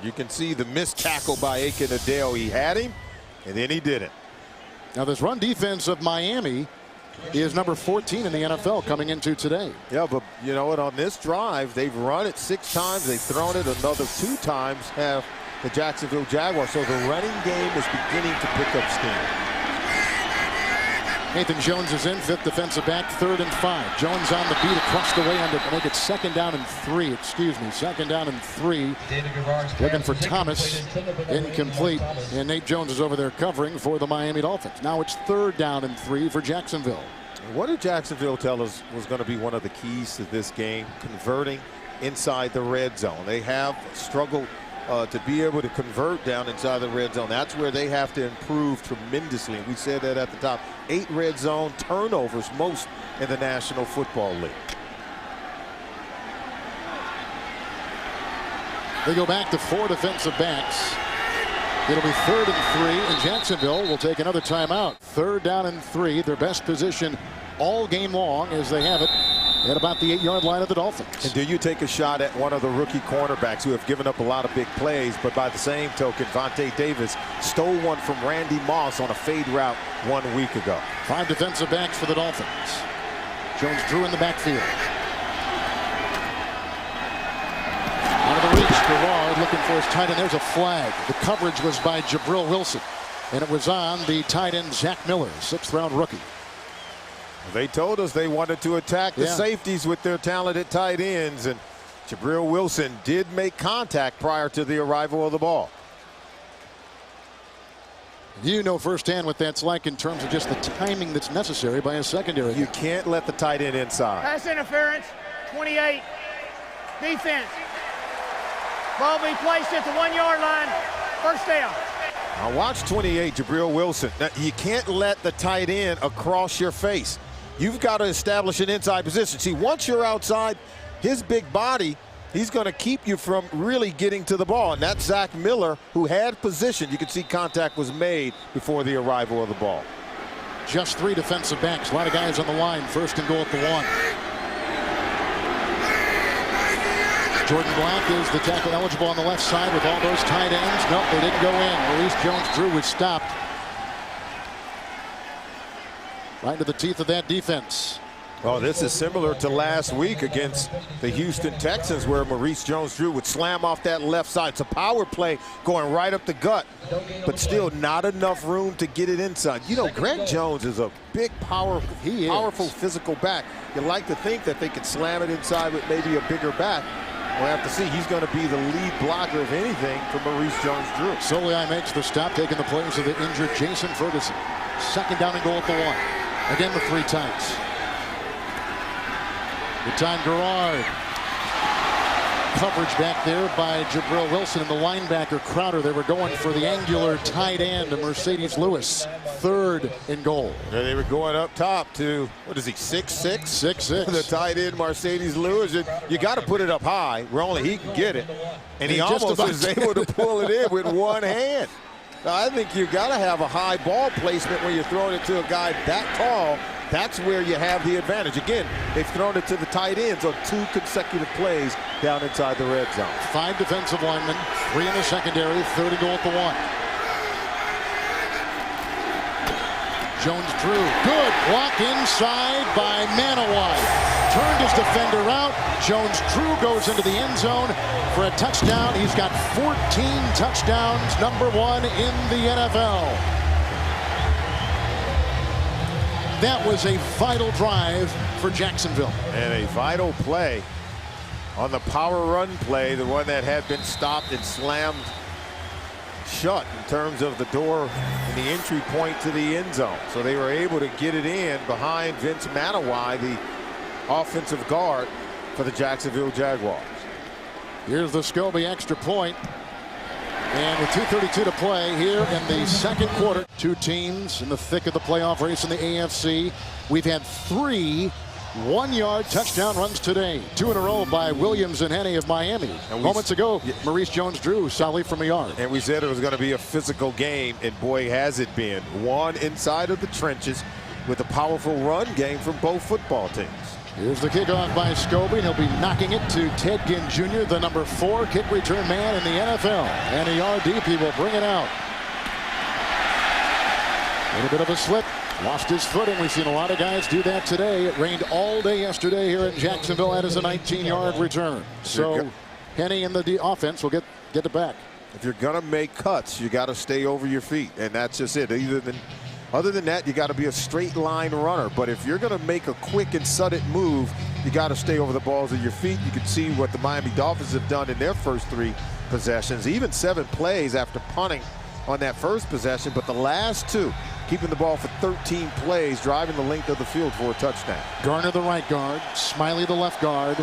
You can see the missed tackle by Aiken Adele. He had him, and then he didn't. Now this run defense of Miami is number 14 in the NFL coming into today. Yeah, but you know what? On this drive, they've run it 6 times. They've thrown it another 2 times. Have the Jacksonville Jaguars. So the running game is beginning to pick up steam. Nathan Jones is in, 5th defensive back, 3rd and 5. Jones on the beat across the way to make it 2nd down and 3. Excuse me, 2nd down and 3. Looking for Thomas, incomplete. And Nate Jones is over there covering for the Miami Dolphins. Now it's 3rd down and 3 for Jacksonville. What did Jacksonville tell us was going to be one of the keys to this game? Converting inside the red zone. They have struggled to be able to convert down inside the red zone. That's where they have to improve tremendously. And we said that at the top. 8 red zone turnovers, most in the National Football League. They go back to 4 defensive backs. It'll be 3rd and 3, and Jacksonville will take another timeout. 3rd down and 3, their best position all game long as they have it at about the 8-yard line of the Dolphins. And do you take a shot at one of the rookie cornerbacks who have given up a lot of big plays, but by the same token, Vontae Davis stole one from Randy Moss on a fade route 1 week ago. 5 defensive backs for the Dolphins. Jones-Drew in the backfield. Out of the reach, Garrard looking for his tight end. There's a flag. The coverage was by Jabril Wilson, and it was on the tight end Zach Miller, 6th round rookie. They told us they wanted to attack the safeties with their talented tight ends, and Jabril Wilson did make contact prior to the arrival of the ball. You know firsthand what that's like in terms of just the timing that's necessary by a secondary. You can't let the tight end inside. Pass interference, 28. Defense. Ball be placed at the 1 yard line. First down. Now watch 28, Jabril Wilson. Now, you can't let the tight end across your face. You've got to establish an inside position. See, once you're outside, his big body, he's going to keep you from really getting to the ball. And that's Zach Miller, who had position. You can see contact was made before the arrival of the ball. Just 3 defensive backs. A lot of guys on the line. First and goal at the 1. Jordan Black is the tackle eligible on the left side with all those tight ends. Nope, they didn't go in. Maurice Jones-Drew was stopped. Right into the teeth of that defense. Oh, this is similar to last week against the Houston Texans, where Maurice Jones-Drew would slam off that left side. It's a power play going right up the gut, but still not enough room to get it inside. You know, Greg Jones is a big, powerful physical back. You like to think that they could slam it inside with maybe a bigger back. We'll have to see. He's going to be the lead blocker, if anything, for Maurice Jones-Drew. Soliai makes the stop, taking the place of the injured Jason Ferguson. Second down and goal at the 1. Again, the 3 tights. Good time, Garrard. Coverage back there by Jabril Wilson and the linebacker Crowder. They were going for the angular tight end of Mercedes Lewis. Third and goal. Yeah, they were going up top to, what is he, 6'6"? 6'6". The tight end, Mercedes Lewis. You got to put it up high where only he can get it. And he almost was able to pull it in with one hand. I think you got to have a high ball placement when you're throwing it to a guy that tall. That's where you have the advantage. Again, they've thrown it to the tight ends on 2 consecutive plays down inside the red zone. 5 defensive linemen, 3 in the secondary, third and goal at the 1. Jones-Drew, good block inside by Manawai. Turned his defender out. Jones-Drew goes into the end zone for a touchdown. He's got 14 touchdowns, #1 in the NFL. That was a vital drive for Jacksonville. And a vital play on the power run play, the one that had been stopped and slammed shut in terms of the door and the entry point to the end zone. So they were able to get it in behind Vince Manawai, the offensive guard for the Jacksonville Jaguars. Here's the Scobie extra point. And with 2:32 to play here in the second quarter, 2 teams in the thick of the playoff race in the AFC. We've had 3 one-yard touchdown runs today. 2 in a row by Williams and Henne of Miami. And moments ago, Maurice Jones-Drew solid from a yard. And we said it was going to be a physical game, and boy, has it been. One inside of the trenches with a powerful run game from both football teams. Here's the kickoff by Scobie. He'll be knocking it to Ted Ginn Jr., the #4 kick return man in the NFL. And a yard deep, he will bring it out. A little bit of a slip. Lost his footing. We've seen a lot of guys do that today. It rained all day yesterday here in Jacksonville. That is a 19-yard return. So Henne and the offense will get it back. If you're going to make cuts, you got to stay over your feet. And that's just it. Other than that, you got to be a straight line runner. But if you're going to make a quick and sudden move, you got to stay over the balls of your feet. You can see what the Miami Dolphins have done in their first 3 possessions, even 7 plays after punting on that first possession. But the last 2, keeping the ball for 13 plays, driving the length of the field for a touchdown. Garner, the right guard. Smiley, the left guard.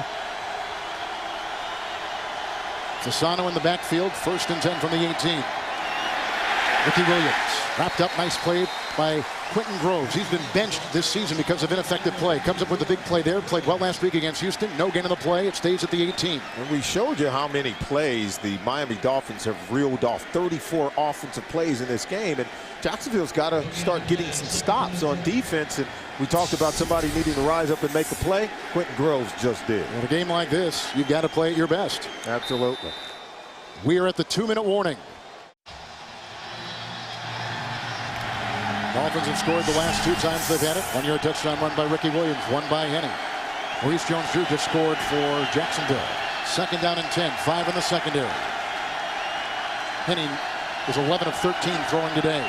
Fasano in the backfield. 1st and 10 from the 18. Ricky Williams wrapped up. Nice play by Quentin Groves. He's been benched this season because of ineffective play. Comes up with a big play there. Played well last week against Houston. No gain on the play. It stays at the 18. And we showed you how many plays the Miami Dolphins have reeled off. 34 offensive plays in this game. And Jacksonville's got to start getting some stops on defense. And we talked about somebody needing to rise up and make a play. Quentin Groves just did. In a game like this, you've got to play at your best. Absolutely. We are at the 2-minute warning. Dolphins have scored the last 2 times they've had it. 1-yard touchdown run by Ricky Williams, 1 by Henne. Maurice Jones-Drew just scored for Jacksonville. 2nd down and 10, 5 in the secondary. Henne is 11 of 13 throwing today.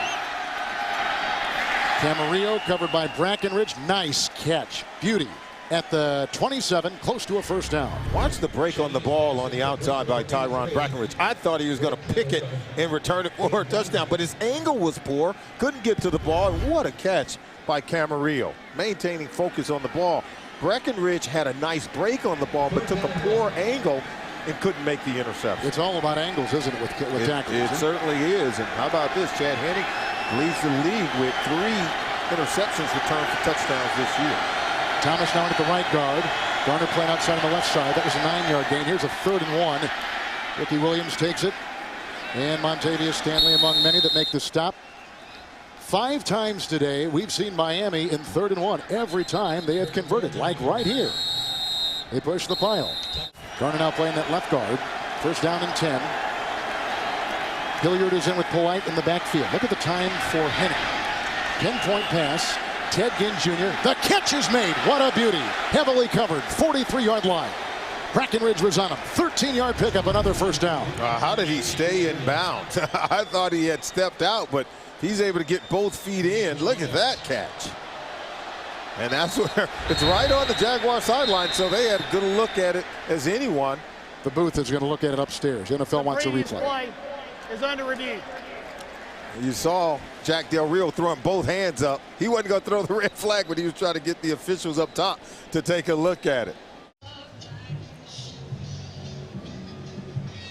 Camarillo covered by Breckenridge. Nice catch. Beauty. At the 27, close to a first down. Watch the break on the ball on the outside by Tyron Breckenridge. I thought he was going to pick it and return it for a touchdown, but his angle was poor. Couldn't get to the ball. What a catch by Camarillo. Maintaining focus on the ball. Breckenridge had a nice break on the ball, but took a poor angle and couldn't make the interception. It's all about angles, isn't it, with tackles? It certainly is. And how about this? Chad Henne leads the league with 3 interceptions returned for touchdowns this year. Thomas down at the right guard. Garner playing outside on the left side. That was a 9-yard gain. Here's a 3rd and 1. Ricky Williams takes it. And Montavious Stanley among many that make the stop. 5 times today we've seen Miami in 3rd and 1. Every time they have converted, like right here. They push the pile. Garner now playing that left guard. First down and 10. Hilliard is in with Polite in the backfield. Look at the time for Henne. 10-point pass. Ted Ginn Jr. The catch is made. What a beauty. Heavily covered. 43-yard line. Breckenridge was on him. 13-yard pickup. Another first down. How did he stay in bounds? I thought he had stepped out, but he's able to get both feet in. Look at that catch. And that's where it's right on the Jaguar sideline, so they had a good look at it as anyone. The booth is going to look at it upstairs. NFL wants a replay. Play is under review. You saw Jack Del Rio throwing both hands up. He wasn't going to throw the red flag, but he was trying to get the officials up top to take a look at it.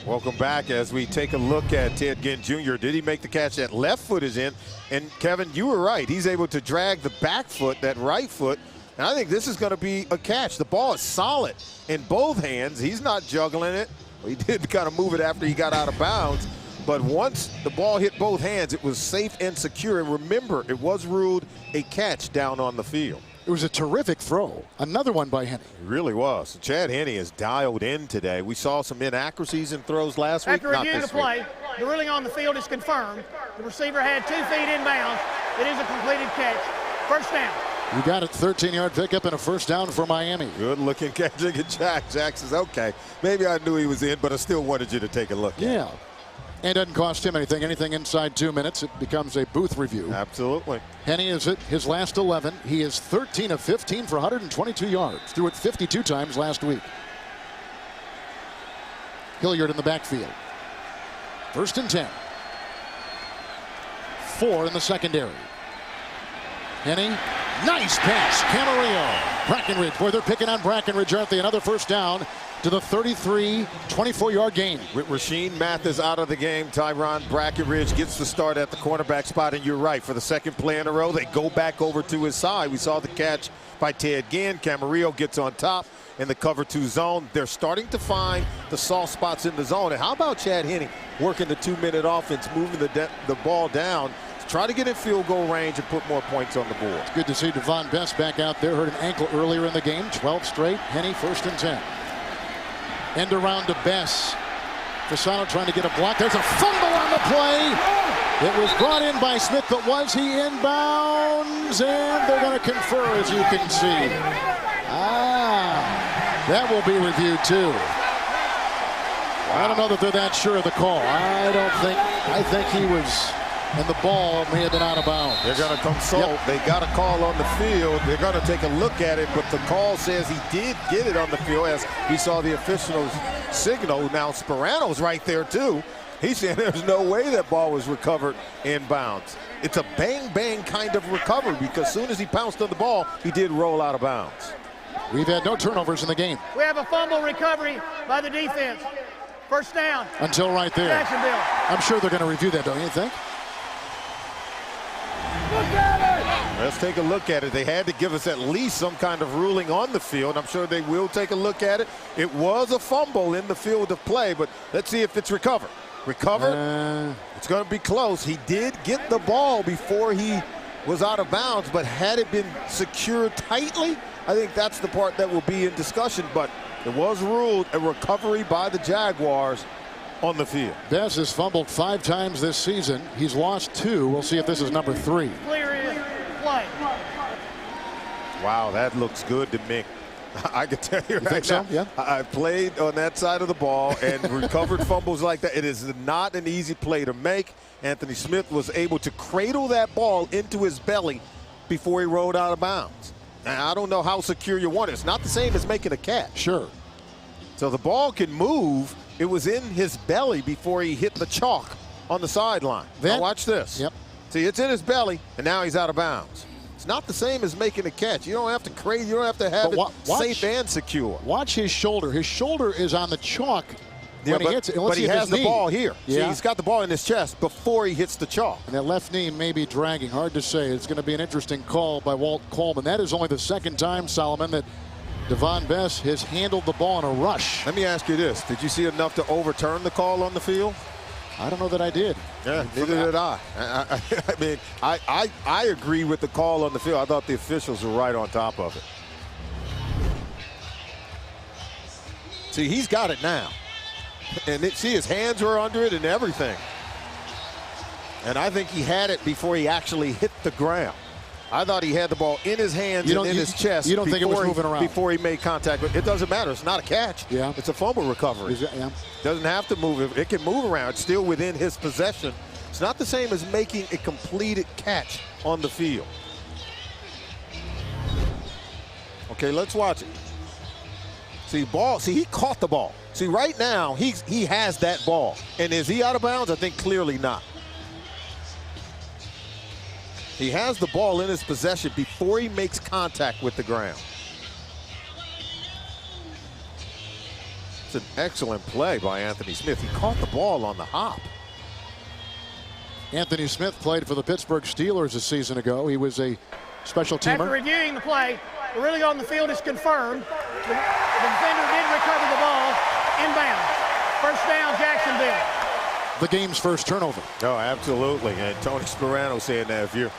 Welcome back as we take a look at Ted Ginn Jr. Did he make the catch? That left foot is in. And Kevin, you were right. He's able to drag the back foot, that right foot. And I think this is going to be a catch. The ball is solid in both hands. He's not juggling it. He did kind of move it after he got out of bounds. But once the ball hit both hands, it was safe and secure. And remember, it was ruled a catch down on the field. It was a terrific throw. Another one by Henne. It really was. Chad Henne is dialed in today. We saw some inaccuracies in throws last week. After reviewing the play, the ruling on the field is confirmed. The receiver had 2 feet inbounds. It is a completed catch. First down. You got it. 13-yard pickup and a first down for Miami. Good looking catch at Jack. Jack says, okay, maybe I knew he was in, but I still wanted you to take a look at it. And it doesn't cost him anything. Anything inside 2 minutes, it becomes a booth review. Absolutely. Henne is at his last 11. He is 13 of 15 for 122 yards. Threw it 52 times last week. Hilliard in the backfield. 1st and 10. 4 in the secondary. Henne, nice pass. Camarillo. Breckenridge. Boy, they're picking on Breckenridge, aren't they? Another first down to the 33, 24-yard gain. With Rasheed Mathis out of the game, Tyron Breckenridge gets the start at the cornerback spot, and you're right. For the 2nd play in a row, they go back over to his side. We saw the catch by Ted Ginn. Camarillo gets on top in the cover 2 zone. They're starting to find the soft spots in the zone. And how about Chad Henne working the 2-minute offense, moving the ball down, try to get in field goal range and put more points on the board. It's good to see Devon Best back out there. Hurt an ankle earlier in the game. 12 straight. Henne 1st and 10. End around to Bess. Fasano trying to get a block. There's a fumble on the play. It was brought in by Smith, but was he inbounds? And they're going to confer, as you can see. That will be reviewed too. I don't know that they're that sure of the call. I think he was, and the ball may have been out of bounds. They're going to consult. Yep. They got a call on the field. They're going to take a look at it, but the call says he did get it on the field as we saw the officials signal. Now Sperano's right there too. He's saying there's no way that ball was recovered in bounds. It's a bang-bang kind of recovery because as soon as he pounced on the ball, he did roll out of bounds. We've had no turnovers in the game. We have a fumble recovery by the defense. First down. Until right there. Jacksonville. I'm sure they're going to review that, don't you think? Let's take a look at it. They had to give us at least some kind of ruling on the field. I'm sure they will take a look at it. It was a fumble in the field of play, but let's see if it's recovered. Recovered? It's going to be close. He did get the ball before he was out of bounds, but had it been secured tightly, I think that's the part that will be in discussion, but it was ruled a recovery by the Jaguars on the field. Bess has fumbled 5 times this season. He's lost 2. We'll see if this is number 3. Clear in play. Wow, that looks good to me. I can tell you, you think now, so? Yeah. I played on that side of the ball and recovered fumbles like that. It is not an easy play to make. Anthony Smith was able to cradle that ball into his belly before he rolled out of bounds. Now, I don't know how secure you want it. It's not the same as making a catch. Sure. So the ball can move. It was in his belly before he hit the chalk on the sideline. Now watch this. Yep. See, it's in his belly, and now he's out of bounds. It's not the same as making a catch. You don't have to crazy. You don't have to have it safe and secure. Watch his shoulder. His shoulder is on the chalk when he hits it. But he has the ball here. Yeah. See, he's got the ball in his chest before he hits the chalk. And that left knee may be dragging. Hard to say. It's going to be an interesting call by Walt Coleman. That is only the second time, Solomon, that Devon Bess has handled the ball in a rush. Let me ask you this. Did you see enough to overturn the call on the field? I don't know that I did. Yeah, neither did I. I mean, I agree with the call on the field. I thought the officials were right on top of it. See, he's got it now. And see, his hands were under it and everything. And I think he had it before he actually hit the ground. I thought he had the ball in his hands and in his chest. You don't think it was moving around? Before he made contact. But it doesn't matter. It's not a catch. Yeah. It's a fumble recovery. Yeah. Doesn't have to move. It can move around. It's still within his possession. It's not the same as making a completed catch on the field. Okay, let's watch it. See, he caught the ball. See, right now, he has that ball. And is he out of bounds? I think clearly not. He has the ball in his possession before he makes contact with the ground. It's an excellent play by Anthony Smith. He caught the ball on the hop. Anthony Smith played for the Pittsburgh Steelers a season ago. He was a special teamer. After reviewing the play, the ruling on the field is confirmed. The defender did recover the ball inbound. First down, Jacksonville. The game's first turnover. Oh, absolutely. And Tony Sperano saying that if you're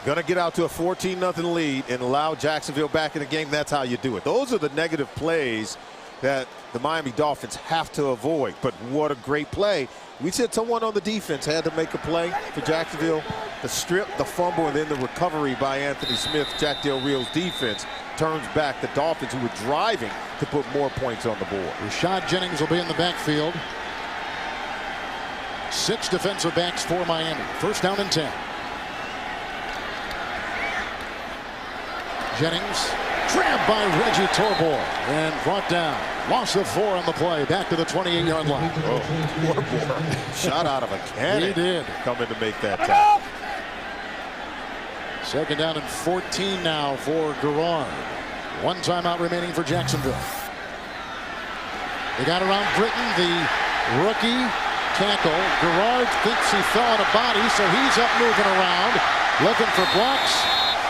going to get out to a 14-0 lead and allow Jacksonville back in the game, that's how you do it. Those are the negative plays that the Miami Dolphins have to avoid. But what a great play. We said someone on the defense had to make a play for Jacksonville. The strip, the fumble, and then the recovery by Anthony Smith. Jack Del Rio's defense turns back the Dolphins, who were driving to put more points on the board. Rashad Jennings will be in the backfield. 6 defensive backs for Miami. First down and 10. Jennings grabbed by Reggie Torbor and brought down. Loss of 4 on the play. Back to the 28-yard line. Oh, Torbor shot out of a cannon. He did. Coming to make that tackle. Second down and 14 now for Garrard. 1 timeout remaining for Jacksonville. They got around Britton, the rookie tackle. Garrard thinks he fell on a body, so he's up moving around, looking for blocks.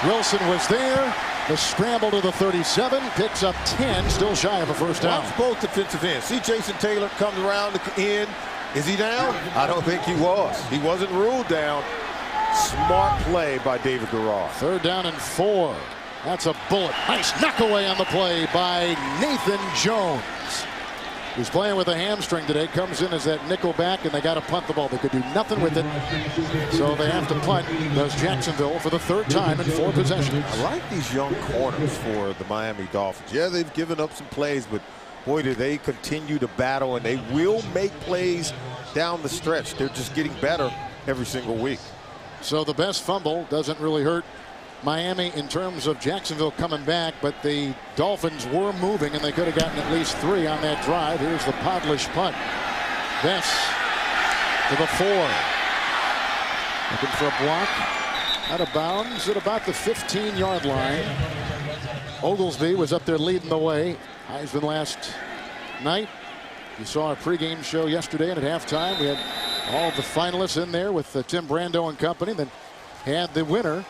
Wilson was there. The scramble to the 37, picks up 10, still shy of a first down. Watch both defensive ends. See, Jason Taylor comes around the end. Is he down? I don't think he was. He wasn't ruled down. Smart play by David Garrard. 3rd down and 4. That's a bullet. Nice knockaway on the play by Nathan Jones. He's playing with a hamstring today. Comes in as that nickel back, and they got to punt the ball. They could do nothing with it, so they have to punt. Does Jacksonville for the 3rd time in 4 possessions. I like these young corners for the Miami Dolphins. Yeah, they've given up some plays, but boy, do they continue to battle, and they will make plays down the stretch. They're just getting better every single week. So the best fumble doesn't really hurt Miami in terms of Jacksonville coming back, but the Dolphins were moving, and they could have gotten at least 3 on that drive. Here's the Podlish punt. Bess to the 4. Looking for a block. Out of bounds at about the 15-yard line. Oglesby was up there leading the way. Heisman last night. You saw our pregame show yesterday, and at halftime we had all the finalists in there with Tim Brando and company. Then had the winner,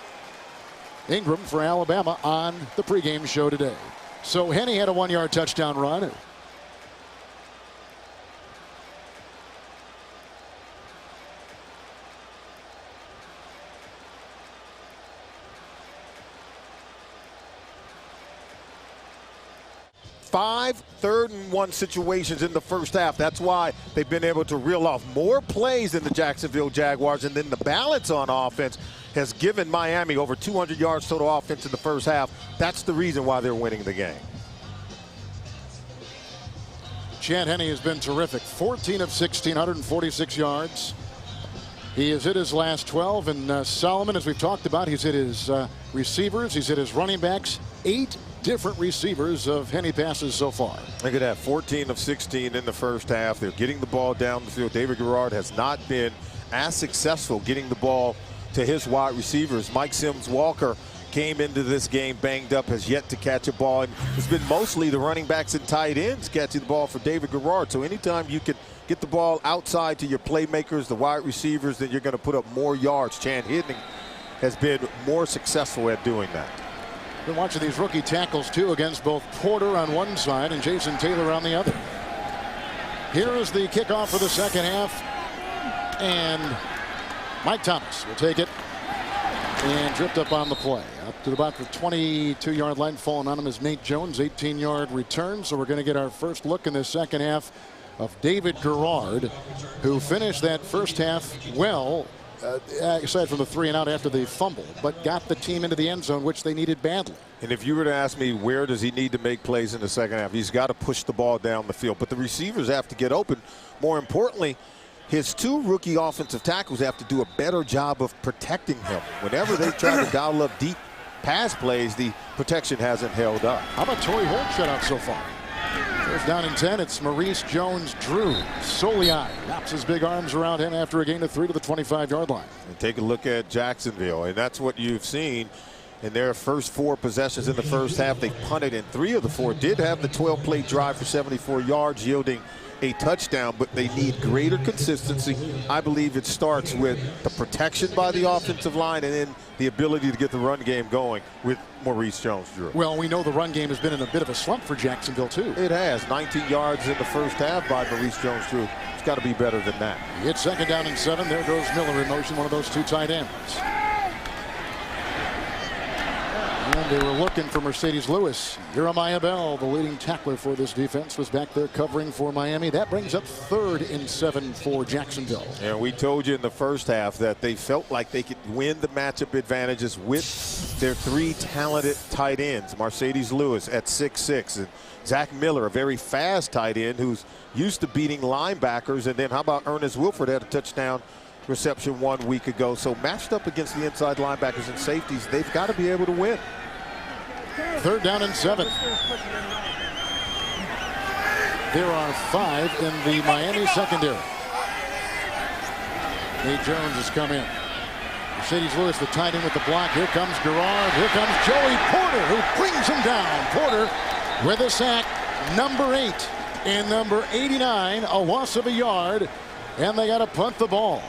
Ingram for Alabama, on the pregame show today. So Henne had a 1-yard touchdown run. Five 3rd-and-1 situations in the first half. That's why they've been able to reel off more plays than the Jacksonville Jaguars, and then the balance on offense has given Miami over 200 yards total offense in the first half. That's the reason why they're winning the game. Chad Henne has been terrific. 14 of 16, 146 yards. He has hit his last 12, and Solomon, as we've talked about, he's hit his receivers, he's hit his running backs. 8 different receivers of Henne passes so far. Look at that, 14 of 16 in the first half. They're getting the ball down the field. David Garrard has not been as successful getting the ball to his wide receivers. Mike Sims-Walker came into this game banged up, has yet to catch a ball, and it's been mostly the running backs and tight ends catching the ball for David Garrard. So anytime you can get the ball outside to your playmakers, the wide receivers, then you're going to put up more yards. Chan Hiddink has been more successful at doing that. Been watching these rookie tackles too, against both Porter on one side and Jason Taylor on the other. Here is the kickoff for the second half, and Mike Thomas will take it and dripped up on the play. Up to about the 22-yard line. Falling on him is Nate Jones, 18-yard return. So we're going to get our first look in the second half of David Garrard, who finished that first half well, aside from the 3 and out after the fumble, but got the team into the end zone, which they needed badly. And if you were to ask me where does he need to make plays in the second half, he's got to push the ball down the field. But the receivers have to get open. More importantly, his 2 rookie offensive tackles have to do a better job of protecting him. Whenever they try to dial up deep pass plays, the protection hasn't held up. How about Torrey Holt shutout so far? First down and 10. It's Maurice Jones-Drew. Soliai wraps his big arms around him after a gain of 3 to the 25-yard line. And take a look at Jacksonville, and that's what you've seen in their first 4 possessions in the first half. They punted, and 3 of the 4 did have the 12-play drive for 74 yards, yielding a touchdown, but they need greater consistency. I believe it starts with the protection by the offensive line and then the ability to get the run game going with Maurice Jones-Drew. Well, we know the run game has been in a bit of a slump for Jacksonville, too. It has. 19 yards in the first half by Maurice Jones-Drew. It's got to be better than that. It's second down and 7. There goes Miller in motion, one of those 2 tight ends. And they were looking for Mercedes Lewis. Jeremiah Bell, the leading tackler for this defense, was back there covering for Miami. That brings up 3rd and 7 for Jacksonville. And we told you in the first half that they felt like they could win the matchup advantages with their 3 talented tight ends. Mercedes Lewis at 6'6", and Zach Miller, a very fast tight end who's used to beating linebackers. And then how about Ernest Wilford had a touchdown reception 1 week ago. So matched up against the inside linebackers and safeties, they've got to be able to win. 3rd down and 7. There are 5 in the Miami secondary. Nate Jones has come in. Mercedes Lewis, the tight end with the block. Here comes Garrard. Here comes Joey Porter, who brings him down. Porter with a sack, number 8. And number 89, a loss of a yard. And they got to punt the ball.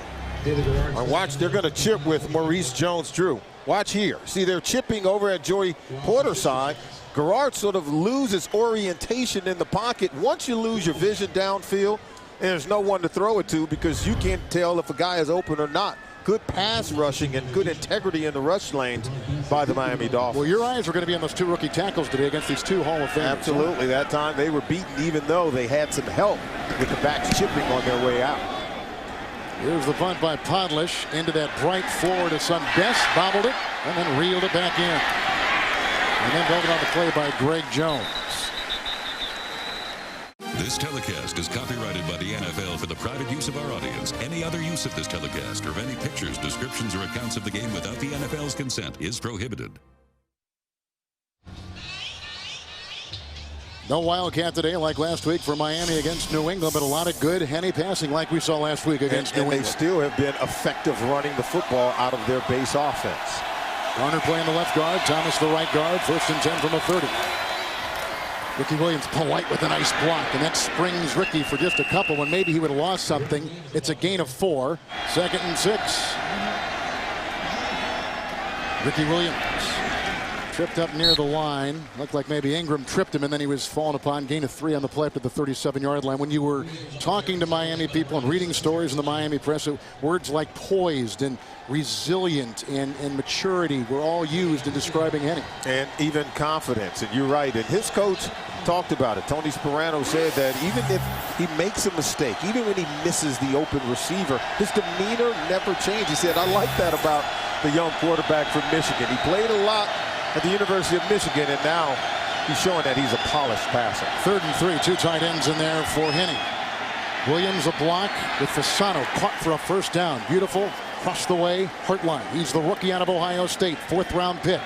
Watch, they're going to chip with Maurice Jones-Drew. Watch here. See, they're chipping over at Joey Porter's side. Garrard sort of loses orientation in the pocket. Once you lose your vision downfield, there's no one to throw it to because you can't tell if a guy is open or not. Good pass rushing and good integrity in the rush lanes by the Miami Dolphins. Well, your eyes are going to be on those 2 rookie tackles today against these 2 Hall of Famers. Absolutely. That time they were beaten even though they had some help with the backs chipping on their way out. Here's the punt by Podlish into that bright Florida sun. Best bobbled it and then reeled it back in. And then held it on the play by Greg Jones. This telecast is copyrighted by the NFL for the private use of our audience. Any other use of this telecast or of any pictures, descriptions, or accounts of the game without the NFL's consent is prohibited. No Wildcat today like last week for Miami against New England, but a lot of good Henne passing like we saw last week against New England. They still have been effective running the football out of their base offense. Garner playing the left guard, Thomas the right guard, 1st and 10 from the 30. Ricky Williams polite with a nice block, and that springs Ricky for just a couple when maybe he would have lost something. It's a gain of 4, 2nd and 6. Ricky Williams tripped up near the line. Looked like maybe Ingram tripped him, and then he was fallen upon. Gain of 3 on the play up to the 37-yard line. When you were talking to Miami people and reading stories in the Miami press, words like poised and resilient and maturity were all used in describing Henne. And even confidence. And you're right. And his coach talked about it. Tony Sperano said that even if he makes a mistake, even when he misses the open receiver, his demeanor never changed. He said, I like that about the young quarterback from Michigan. He played a lot at the University of Michigan, and now he's showing that he's a polished passer. 3rd and 3, 2 tight ends in there for Henne. Williams a block with Fasano caught for a first down. Beautiful. Across the way, Hartline. He's the rookie out of Ohio State. 4th-round pick.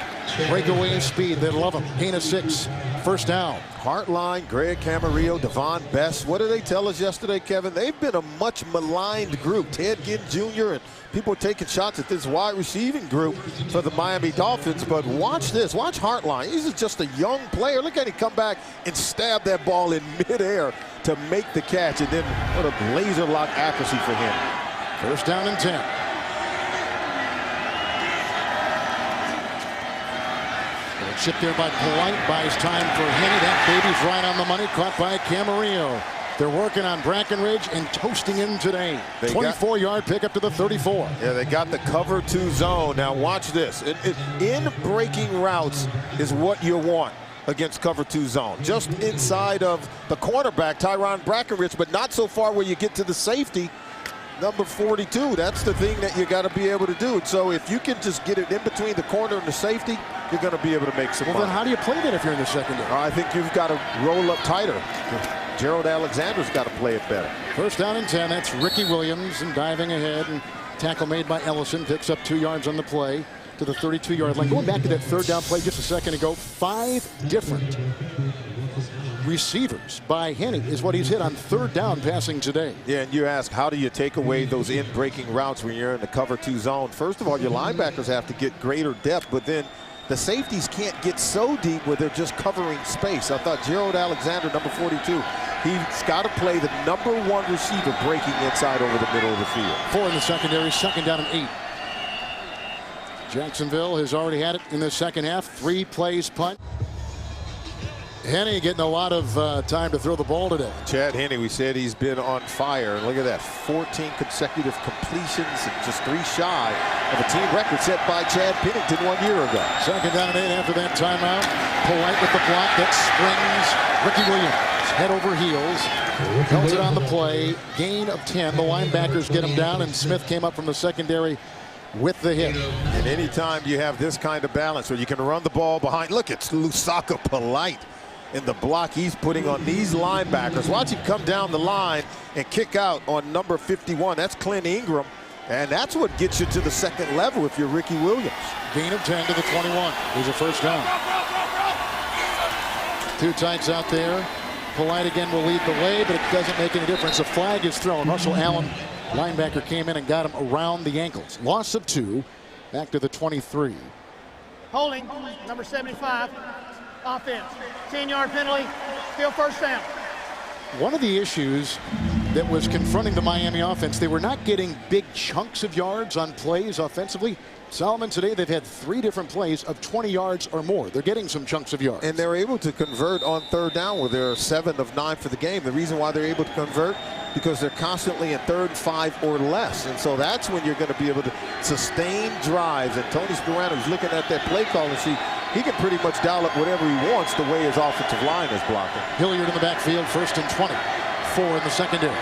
Breakaway speed. They love him. Gain of 6. First down. Hartline, Greg Camarillo, Devon Best. What did they tell us yesterday, Kevin? They've been a much maligned group. Ted Ginn Jr. and people are taking shots at this wide receiving group for the Miami Dolphins. But watch this. Watch Hartline. He's just a young player. Look at him come back and stab that ball in midair to make the catch. And then what a laser lock accuracy for him. First down and 10. Chipped there by Polite, buys time for Henney. That baby's right on the money, caught by Camarillo. They're working on Brackenridge and toasting him today. 24-yard pickup to the 34. Yeah, they got the cover 2 zone. Now watch this. In breaking routes is what you want against cover 2 zone. Just inside of the cornerback, Tyron Brackenridge, but not so far where you get to the safety. Number 42, that's the thing that you got to be able to do. So if you can just get it in between the corner and the safety, you're going to be able to make some money. Then how do you play that if you're in the secondary? I think you've got to roll up tighter. Gerald Alexander's got to play it better. First down and 10. That's Ricky Williams and diving ahead. And tackle made by Ellison. Picks up 2 yards on the play to the 32-yard line. Going back to that 3rd down play just a second ago, 5 different receivers by Henney is what he's hit on 3rd down passing today. Yeah, and you ask, how do you take away those in-breaking routes when you're in the cover 2 zone? First of all, your linebackers have to get greater depth, but then the safeties can't get so deep where they're just covering space. I thought Gerald Alexander, number 42, he's got to play the number 1 receiver breaking inside over the middle of the field. 4 in the secondary, 2nd down and 8. Jacksonville has already had it in the second half. 3 plays punt. Henney getting a lot of time to throw the ball today. Chad Henney, we said he's been on fire. And look at that, 14 consecutive completions, and just 3 shy of a team record set by Chad Pennington 1 year ago. 2nd down and 8 after that timeout. Polite with the block that springs Ricky Williams. Head over heels. Held it on the play. Gain of 10. The linebackers get him down, and Smith came up from the secondary with the hit. And anytime you have this kind of balance where you can run the ball behind, look, it's Lusaka Polite in the block he's putting on these linebackers. Watch him come down the line and kick out on number 51. That's Clint Ingram. And that's what gets you to the 2nd level if you're Ricky Williams. Gain of 10 to the 21. Here's a first down. 2 tights out there. Polite again will lead the way, but it doesn't make any difference. A flag is thrown. Russell Allen, linebacker, came in and got him around the ankles. Loss of 2. Back to the 23. Holding, number 75. Offense. 10-yard penalty. Still first down. One of the issues that was confronting the Miami offense, they were not getting big chunks of yards on plays offensively. Solomon, today they've had 3 different plays of 20 yards or more. They're getting some chunks of yards. And they're able to convert on 3rd down where they're 7 of 9 for the game. The reason why they're able to convert, because they're constantly in 3rd, 5 or less. And so that's when you're going to be able to sustain drives. And Tony Sperano is looking at that play call and see he can pretty much dial up whatever he wants the way his offensive line is blocking. Hilliard in the backfield, 1st and 20. 4 in the secondary.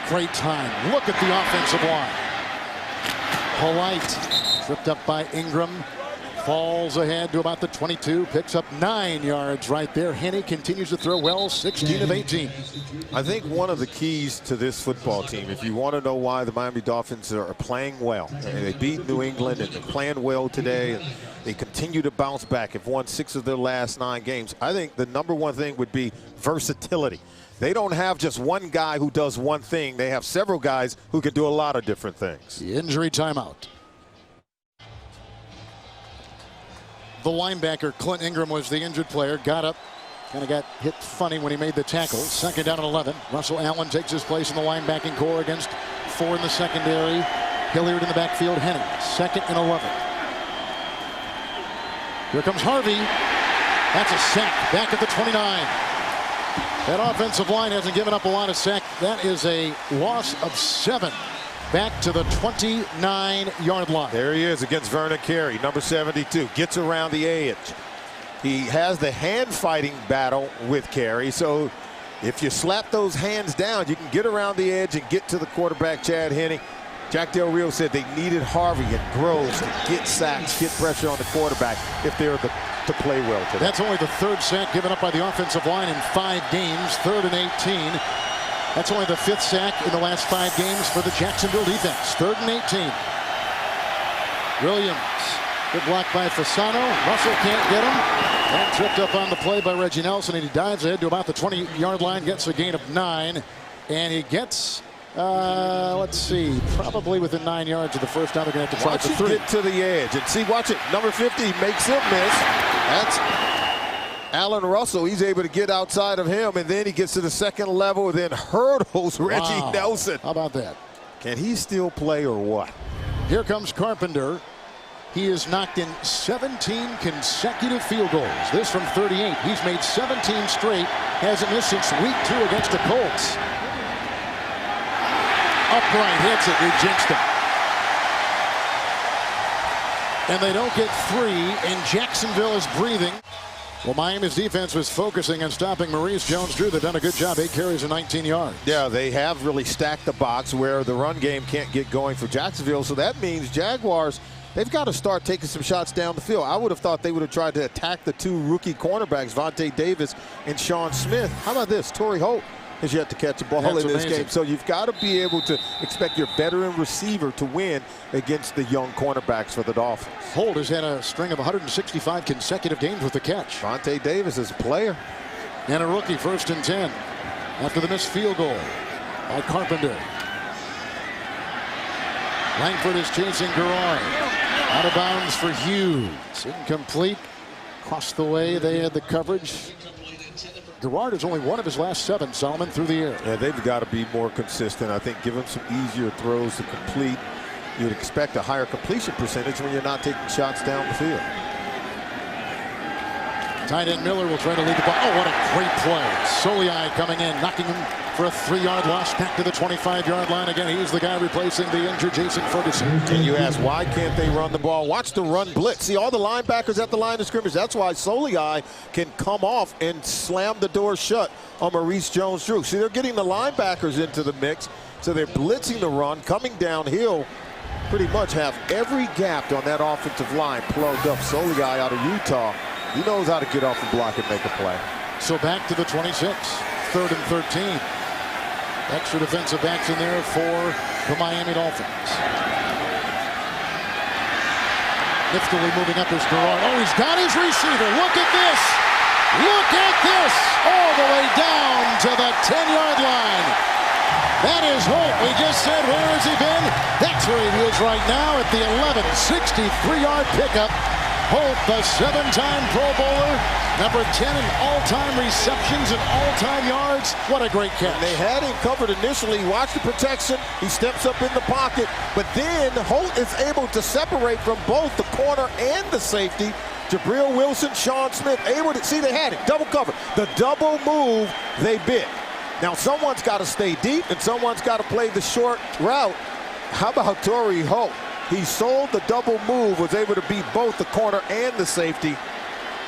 Great time. Look at the offensive line. Polite tripped up by Ingram. Falls ahead to about the 22. Picks up 9 yards right there. Henney continues to throw well, 16 of 18. I think one of the keys to this football team, if you want to know why the Miami Dolphins are playing well, and they beat New England and they're playing well today, and they continue to bounce back, have won 6 of their last 9 games. I think the number 1 thing would be versatility. They don't have just one guy who does one thing. They have several guys who can do a lot of different things. The injury timeout. The linebacker, Clint Ingram, was the injured player. Got up, kind of got hit funny when he made the tackle. 2nd down and 11. Russell Allen takes his place in the linebacking core against 4 in the secondary. Hilliard in the backfield. Henney, 2nd and 11. Here comes Harvey. That's a sack back at the 29. That offensive line hasn't given up a lot of sack. That is a loss of 7. Back to the 29-yard line. There he is against Vernon Carey, number 72. Gets around the edge. He has the hand-fighting battle with Carey. So if you slap those hands down, you can get around the edge and get to the quarterback, Chad Henney. Jack Del Rio said they needed Harvey and Groves to get sacks, get pressure on the quarterback if they're to play well today. That's only the third sack given up by the offensive line in 5 games, 3rd and 18. That's only the 5th sack in the last 5 games for the Jacksonville defense. 3rd and 18. Williams, good block by Fasano. Russell can't get him. And tripped up on the play by Reggie Nelson, and he dives ahead to about the 20-yard line, gets a gain of 9, and he gets, let's see, probably within 9 yards of the first down. They're going to have to try for 3. Get to the edge and see. Watch it. Number 50 makes him miss. That's Allen Russell. He's able to get outside of him, and then he gets to the second level, and then hurdles Reggie Nelson. How about that? Can he still play or what? Here comes Carpenter. He has knocked in 17 consecutive field goals. This from 38. He's made 17 straight. Hasn't missed since week 2 against the Colts. Upright hits it. He jinxed him. And they don't get 3, and Jacksonville is breathing. Well, Miami's defense was focusing on stopping Maurice Jones-Drew. They've done a good job. 8 carries and 19 yards. Yeah, they have really stacked the box where the run game can't get going for Jacksonville. So that means Jaguars, they've got to start taking some shots down the field. I would have thought they would have tried to attack the 2 rookie cornerbacks, Vontae Davis and Sean Smith. How about this? Torrey Holt has yet to catch a ball in this game. So you've got to be able to expect your veteran receiver to win against the young cornerbacks for the Dolphins. Holt has had a string of 165 consecutive games with the catch. Vontae Davis is a player. And a rookie, 1st and 10. After the missed field goal by Carpenter. Langford is chasing Garrard. Out of bounds for Hughes. Incomplete. Across the way, they had the coverage. Garrard is only 1 of his last 7, Solomon, through the air. Yeah, they've got to be more consistent. I think give him some easier throws to complete. You'd expect a higher completion percentage when you're not taking shots down the field. Tight end Miller will try to lead the ball. Oh, what a great play. Soliai coming in, knocking him for a 3-yard loss back to the 25-yard line. Again, he's the guy replacing the injured Jason Ferguson. And you ask, why can't they run the ball? Watch the run blitz. See all the linebackers at the line of scrimmage. That's why Soliai can come off and slam the door shut on Maurice Jones-Drew. See, they're getting the linebackers into the mix, so they're blitzing the run, coming downhill. Pretty much have every gap on that offensive line plugged up. Soliai out of Utah, he knows how to get off the block and make a play. So back to the 26, 3rd and 13. Extra defensive backs in there for the Miami Dolphins. Niftily moving up is Garrard. Oh, he's got his receiver. Look at this. Look at this. All the way down to the 10-yard line. That is Holt. We just said, where has he been? That's where he is right now at the 11, 63-yard pickup. Holt, the 7-time Pro Bowler, number 10 in all-time receptions and all-time yards. What a great catch. They had him covered initially. Watch the protection. He steps up in the pocket. But then Holt is able to separate from both the corner and the safety. Jabril Wilson, Sean Smith, able to see they had it. Double cover. The double move, they bit. Now someone's got to stay deep and someone's got to play the short route. How about Torrey Holt? He sold the double move, was able to beat both the corner and the safety.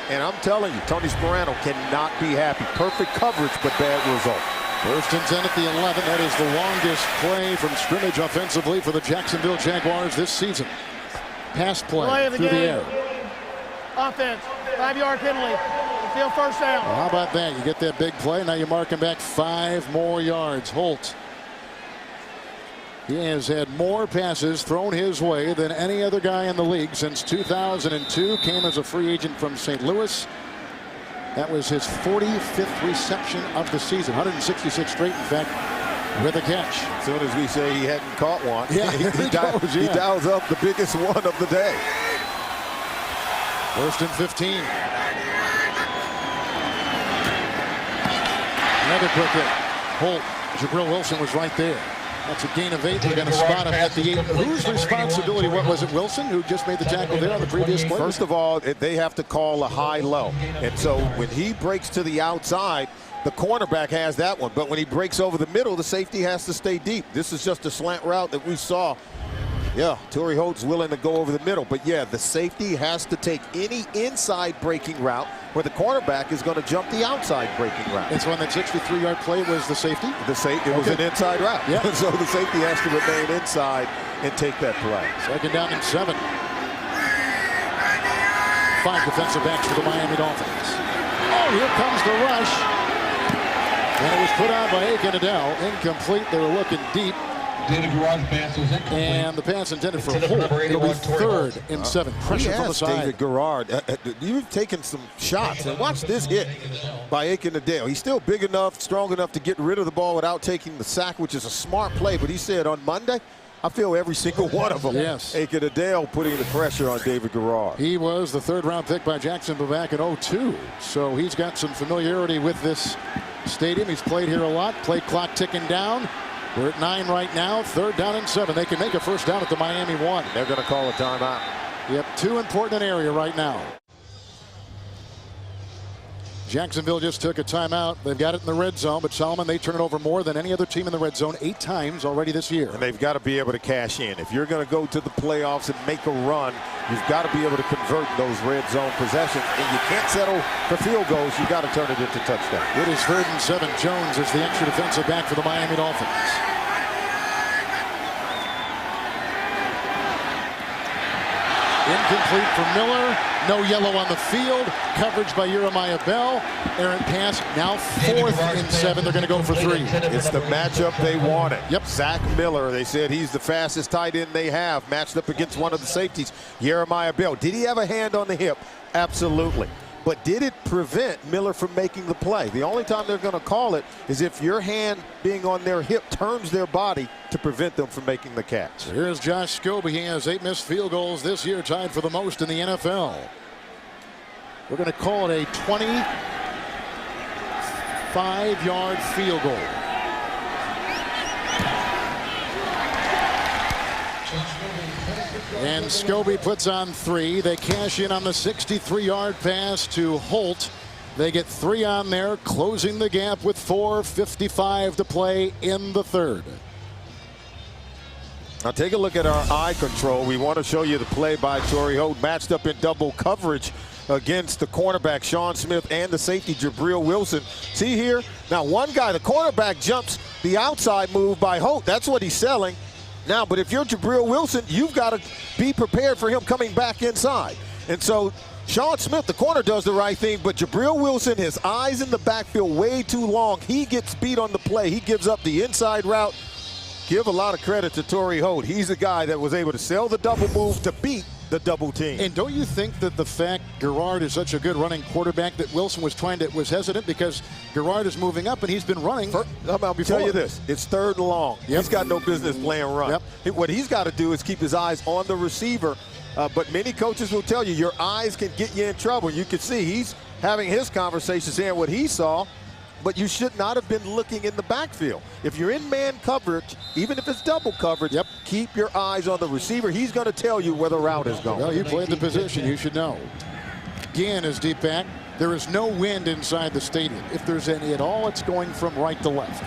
And I'm telling you, Tony Sparano cannot be happy. Perfect coverage, but bad result. 1st and 10 at the 11. That is the longest play from scrimmage offensively for the Jacksonville Jaguars this season. Pass play of the through game. the air. Offense, 5-yard penalty. Field 1st down. Well, how about that? You get that big play. Now you're marking back 5 more yards. Holt. He has had more passes thrown his way than any other guy in the league since 2002. Came as a free agent from St. Louis. That was his 45th reception of the season. 166 straight, in fact, with a catch. As soon as we say he hadn't caught one, yeah, he dials up the biggest one of the day. 1st and 15. Another quick hit. Holt, Jabril Wilson was right there. That's a gain of 8. We're going to spot him at the 8. Whose responsibility? What was it? Wilson, who just made the tackle there on the previous play? First of all, they have to call a high-low. And so when he breaks to the outside, the cornerback has that one. But when he breaks over the middle, the safety has to stay deep. This is just a slant route that we saw. Yeah, Torrey Holt's willing to go over the middle. But, yeah, the safety has to take any inside breaking route where the cornerback is going to jump the outside breaking route. And so on that 63-yard play was the safety? It was an inside route. Yeah. So the safety has to remain inside and take that play. 2nd down and 7. 5 defensive backs for the Miami Dolphins. Oh, here comes the rush. And it was put on by Aiken Adele. Incomplete. They were looking deep. David Garage pass was incomplete. And the pass intended for Holt. It'll be 3rd and 7. Pressure from the side. David Garrard, you've taken some shots. And watch this hit by Aiken Adele. He's still big enough, strong enough to get rid of the ball without taking the sack, which is a smart play. But he said on Monday, I feel every single one of them. Yes. Aiken Adele putting the pressure on David Garrard. He was the 3rd-round pick by Jacksonville back in 2002. So he's got some familiarity with this stadium. He's played here a lot. Play clock ticking down. We're at 9 right now. 3rd down and 7. They can make a 1st down at the Miami 1. They're going to call a timeout. Yep, 2 important area right now. Jacksonville just took a timeout. They've got it in the red zone, but Solomon, they turn it over more than any other team in the red zone 8 times already this year. And they've got to be able to cash in. If you're going to go to the playoffs and make a run, you've got to be able to convert those red zone possessions. And you can't settle for field goals. You've got to turn it into touchdowns. It is 3rd and 7. Jones is the extra defensive back for the Miami Dolphins. Incomplete for Miller. No yellow on the field. Coverage by Jeremiah Bell. Errant pass. Now 4th and 7. They're going to go for 3. It's the matchup they wanted. Yep. Zach Miller, they said he's the fastest tight end they have, matched up against one of the safeties, Jeremiah Bell. Did he have a hand on the hip? Absolutely. But did it prevent Miller from making the play? The only time they're going to call it is if your hand being on their hip turns their body to prevent them from making the catch. So here's Josh Scobie. He has 8 missed field goals this year, tied for the most in the NFL. We're going to call it a 25-yard field goal. And Scobie puts on 3. They cash in on the 63-yard pass to Holt. They get 3 on there, closing the gap with 4:55 to play in the 3rd. Now take a look at our eye control. We want to show you the play by Torrey Holt, matched up in double coverage against the cornerback Sean Smith and the safety Jabril Wilson. See here? Now one guy, the cornerback jumps the outside move by Holt. That's what he's selling. Now, but if you're Jabril Wilson, you've got to be prepared for him coming back inside. And so Sean Smith, the corner, does the right thing, but Jabril Wilson, his eyes in the backfield way too long. He gets beat on the play. He gives up the inside route. Give a lot of credit to Torrey Holt. He's the guy that was able to sell the double move to beat the double team. And don't you think that the fact Garrard is such a good running quarterback that Wilson was hesitant because Garrard is moving up and he's been running? I'll tell you this, it's 3rd and long. Yep. He's got no business playing run. Yep. What he's got to do is keep his eyes on the receiver. But many coaches will tell you your eyes can get you in trouble. You can see he's having his conversation saying what he saw. But you should not have been looking in the backfield. If you're in man coverage, even if it's double coverage, keep your eyes on the receiver. He's going to tell you where the route is going. Well, you played the position. You should know. Gann is deep back. There is no wind inside the stadium. If there's any at all, it's going from right to left.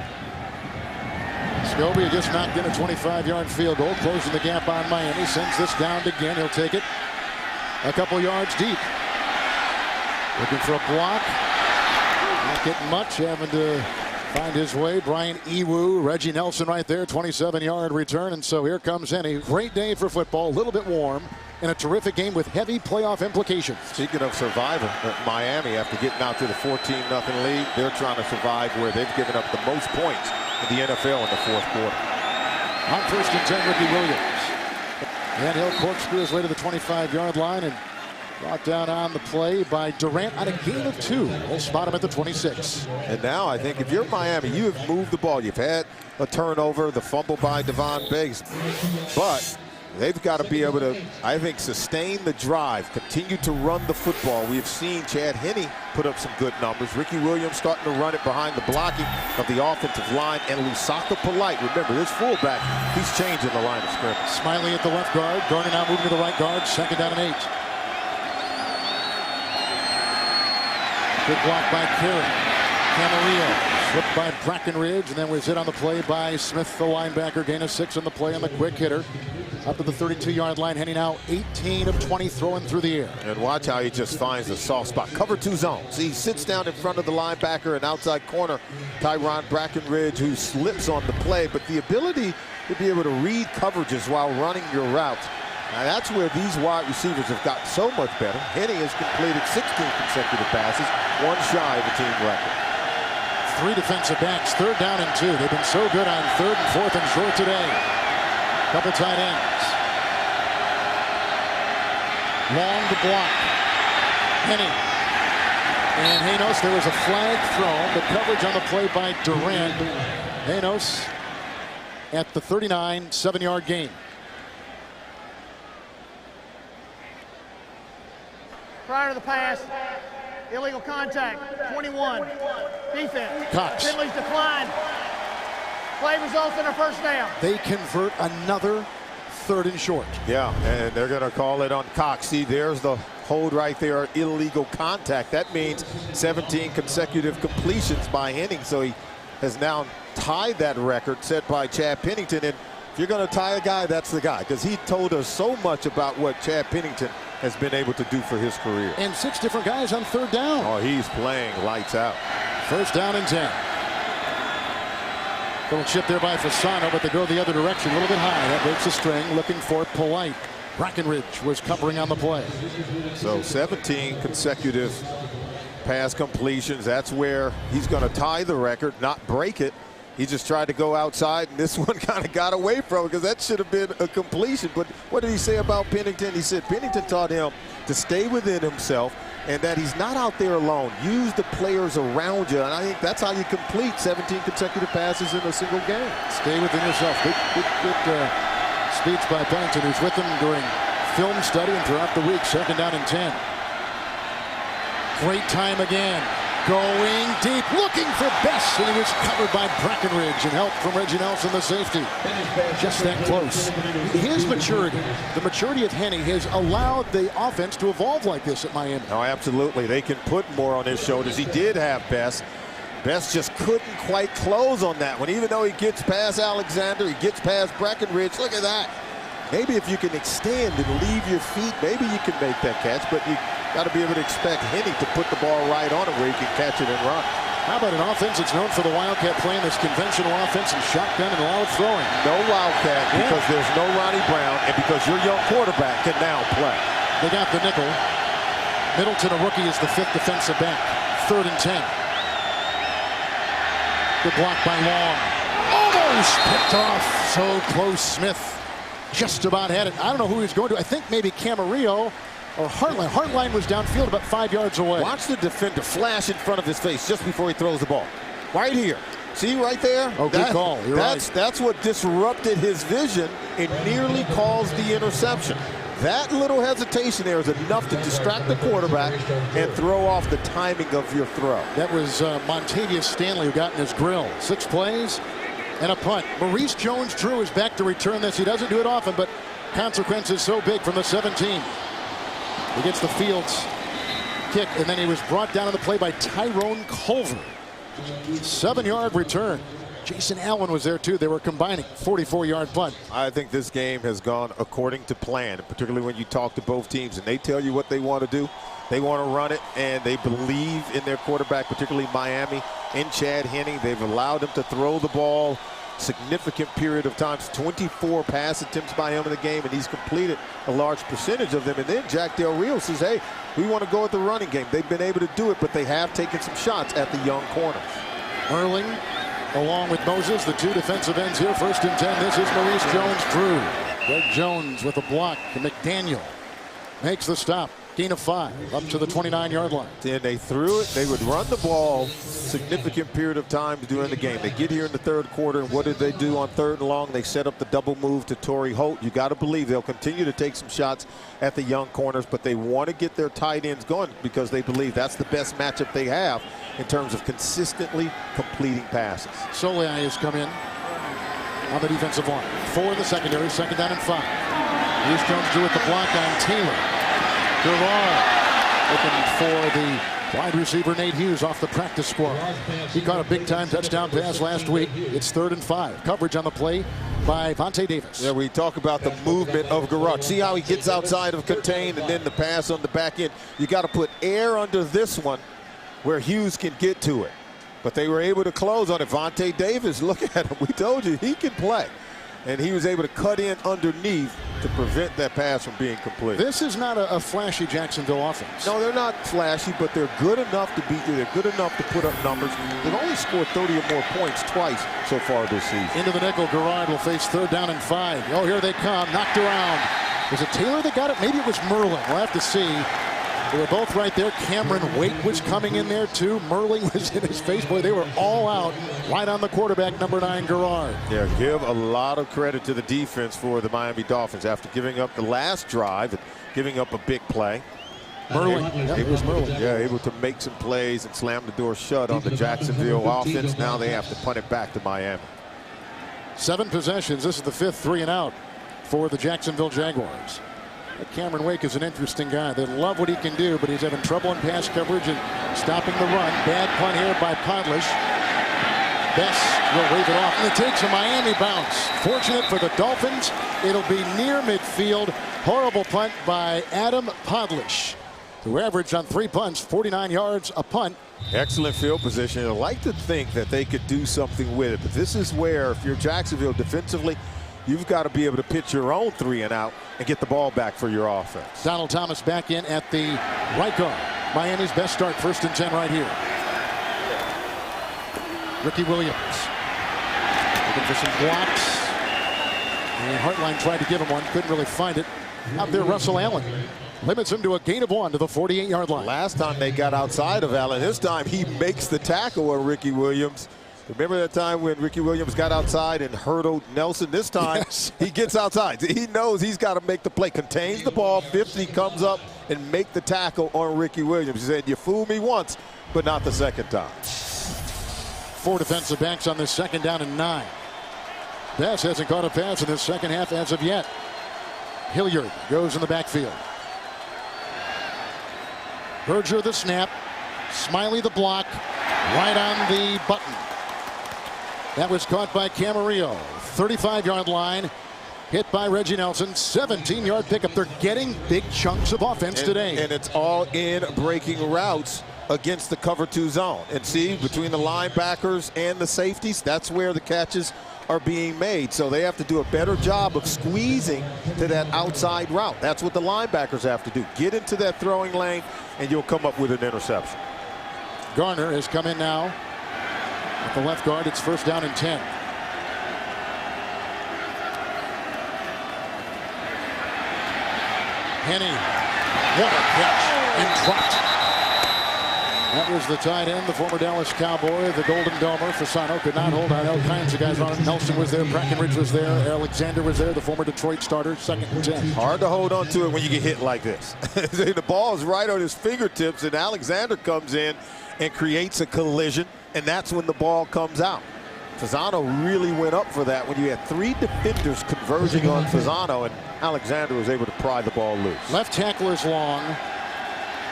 Scobie just knocked in a 25-yard field goal, closing the gap on Miami. Sends this down to Gann. He'll take it a couple yards deep. Looking for a block. Not getting much, having to find his way. Brian Ewu, Reggie Nelson right there, 27-yard return. And so here comes Henny. Great day for football, a little bit warm, and a terrific game with heavy playoff implications. Speaking of survival, Miami, after getting out to the 14-0 lead, they're trying to survive where they've given up the most points in the NFL in the 4th quarter. On 1st and 10, Ricky Williams. And he'll corkscrew his way to the 25-yard line and brought down on the play by Durant on a gain of 2. We'll spot him at the 26. And now I think if you're Miami, you have moved the ball. You've had a turnover, the fumble by Devon Beggs. But they've got to be able to, I think, sustain the drive, continue to run the football. We've seen Chad Henne put up some good numbers. Ricky Williams starting to run it behind the blocking of the offensive line. And Lusaka Polite, remember, this fullback, he's changing the line of scrimmage. Smiley at the left guard. Garner now moving to the right guard. 2nd down and 8. Good block by Carey. Camarillo slipped by Brackenridge and then was hit on the play by Smith, the linebacker. Gain of 6 on the play on the quick hitter. Up to the 32-yard line. Henne now 18 of 20 throwing through the air. And watch how he just finds a soft spot. Cover 2 zones. He sits down in front of the linebacker and outside corner, Tyron Brackenridge, who slips on the play. But the ability to be able to read coverages while running your routes. Now that's where these wide receivers have gotten so much better. Henne has completed 16 consecutive passes, 1 shy of a team record. 3 defensive backs, 3rd down and 2. They've been so good on 3rd and 4th and short today. Couple tight ends. Long to block. Henne. And Janos, there was a flag thrown, but coverage on the play by Durant. Janos at the 39, 7-yard gain. Prior to the pass, illegal contact, 21. Defense. Cox. Penalties decline. Play results in a first down. They convert another 3rd and short. Yeah, and they're going to call it on Cox. See, there's the hold right there, illegal contact. That means 17 consecutive completions by Henne. So he has now tied that record set by Chad Pennington. And if you're going to tie a guy, that's the guy, because he told us so much about what Chad Pennington has been able to do for his career. And 6 different guys on 3rd down. Oh, he's playing lights out. 1st down and 10. Little chip there by Fasano, but they go the other direction, a little bit high. That breaks the string, looking for Polite. Brackenridge was covering on the play. So 17 consecutive pass completions. That's where he's going to tie the record, not break it. He just tried to go outside, and this one kind of got away from it, because that should have been a completion. But what did he say about Pennington? He said Pennington taught him to stay within himself and that he's not out there alone. Use the players around you, and I think that's how you complete 17 consecutive passes in a single game. Stay within yourself. Good speech by Pennington, who's with them during film study and throughout the week. 2nd down and 10. Great time again. Going deep, looking for Best, and he was covered by Brackenridge and help from Reggie Nelson, the safety. Just that close. His maturity, the maturity of Henne, has allowed the offense to evolve like this at Miami. Oh, absolutely. They can put more on his shoulders. He did have Best. Best just couldn't quite close on that one. Even though he gets past Alexander, he gets past Brackenridge. Look at that. Maybe if you can extend and leave your feet, maybe you can make that catch, but you got to be able to expect Henne to put the ball right on it where you can catch it and run. How about an offense that's known for the Wildcat, playing this conventional offense and shotgun and a lot of throwing? No Wildcat because there's no Ronnie Brown, and because your young quarterback can now play. They got the nickel. Middleton, a rookie, is the 5th defensive back. 3rd and 10. Good block by Long. Almost picked off. So close. Smith just about had it. I don't know who he was going to. I think maybe Camarillo or Hartline. Hartline was downfield about 5 yards away. Watch the defender flash in front of his face just before he throws the ball. Right here. See right there? Oh, good call. You're right. That's what disrupted his vision and nearly caused the interception. That little hesitation there is enough to distract the quarterback and throw off the timing of your throw. That was Montavious Stanley who got in his grill. 6 plays and a punt. Maurice Jones-Drew is back to return this. He doesn't do it often, but consequences so big from the 17. He gets the Fields kick, and then he was brought down on the play by Tyrone Culver. 7-yard return. Jason Allen was there too. They were combining. 44-yard punt. I think this game has gone according to plan, particularly when you talk to both teams and they tell you what they want to do. They want to run it, and they believe in their quarterback, particularly Miami, in Chad Henne. They've allowed him to throw the ball significant period of times. 24 pass attempts by him in the game, and he's completed a large percentage of them. And then Jack Del Rio says, hey, we want to go at the running game. They've been able to do it, but they have taken some shots at the young corners. Erling along with Moses, the 2 defensive ends here. 1st and 10. This is Maurice Jones-Drew. Greg Jones with a block. And McDaniel makes the stop. Gain of 5 up to the 29-yard line. Then they threw it. They would run the ball significant period of time during the game. They get here in the 3rd quarter, and what did they do on 3rd and long? They set up the double move to Torrey Holt. You got to believe they'll continue to take some shots at the young corners, but they want to get their tight ends going because they believe that's the best matchup they have in terms of consistently completing passes. Solei has come in on the defensive line. 4 in the secondary, 2nd down and 5. Maurice Jones-Drew with the block on Taylor. Guevara looking for the wide receiver Nate Hughes off the practice squad. He caught a big-time touchdown pass last week. It's 3rd and 5. Coverage on the play by Vontae Davis. Yeah, we talk about the movement of Garrett. See how he gets outside of contain and then the pass on the back end. You got to put air under this one where Hughes can get to it. But they were able to close on it. Vontae Davis, look at him. We told you he can play. And he was able to cut in underneath to prevent that pass from being complete. This is not a flashy Jacksonville offense. No, they're not flashy, but they're good enough to beat you. They're good enough to put up numbers. They've only scored 30 or more points twice so far this season. Into the nickel, Garrett will face 3rd down and 5. Oh, here they come, knocked around. Was it Taylor that got it? Maybe it was Merlin. We'll have to see. They were both right there. Cameron Wake was coming in there too. Merlin was in his face. Boy, they were all out right on the quarterback, number 9, Garrett. Yeah, give a lot of credit to the defense for the Miami Dolphins after giving up the last drive and giving up a big play. Merlin. Yep, it was Merlin. Yeah, able to make some plays and slam the door shut on the Jacksonville offense. Now they have to punt it back to Miami. 7 possessions. This is the 5th 3 and out for the Jacksonville Jaguars. Cameron Wake is an interesting guy. They love what he can do, but he's having trouble in pass coverage and stopping the run. Bad punt here by Podlish. Best will wave it off, and it takes a Miami bounce. Fortunate for the Dolphins, it'll be near midfield. Horrible punt by Adam Podlish, who averaged on 3 punts 49 yards a punt. Excellent field position. I'd like to think that they could do something with it, but this is where, if you're Jacksonville defensively, you've got to be able to pitch your own 3 and out and get the ball back for your offense. Donald Thomas back in at the right guard. Miami's best start, 1st and 10 right here. Ricky Williams looking for some blocks. And Hartline tried to give him one, couldn't really find it. Out there, Russell Allen limits him to a gain of 1 to the 48-yard line. Last time they got outside of Allen, this time he makes the tackle on Ricky Williams. Remember that time when Ricky Williams got outside and hurdled Nelson? This time, yes. He gets outside. He knows he's got to make the play. Contains the ball, 50, comes up and make the tackle on Ricky Williams. He said, you fooled me once, but not the second time. 4 defensive backs on this 2nd down and 9. Bess hasn't caught a pass in this second half as of yet. Hilliard goes in the backfield. Berger the snap. Smiley the block. Right on the button. That was caught by Camarillo. 35-yard line. Hit by Reggie Nelson. 17-yard pickup. They're getting big chunks of offense today. And it's all in breaking routes against the cover 2 zone. And see, between the linebackers and the safeties, that's where the catches are being made. So they have to do a better job of squeezing to that outside route. That's what the linebackers have to do. Get into that throwing lane, and you'll come up with an interception. Garner has come in now. At the left guard, it's 1st down and 10. Henny, what a catch, and dropped. That was the tight end, the former Dallas Cowboy, the Golden Domer. Fasano could not hold on. All kinds of guys on him. Nelson was there, Brackenridge was there, Alexander was there, the former Detroit starter, 2nd and 10. Hard to hold on to it when you get hit like this. The ball is right on his fingertips, and Alexander comes in and creates a collision, and that's when the ball comes out. Fasano really went up for that when you had 3 defenders converging on Fasano, and Alexander was able to pry the ball loose. Left tackle is Long.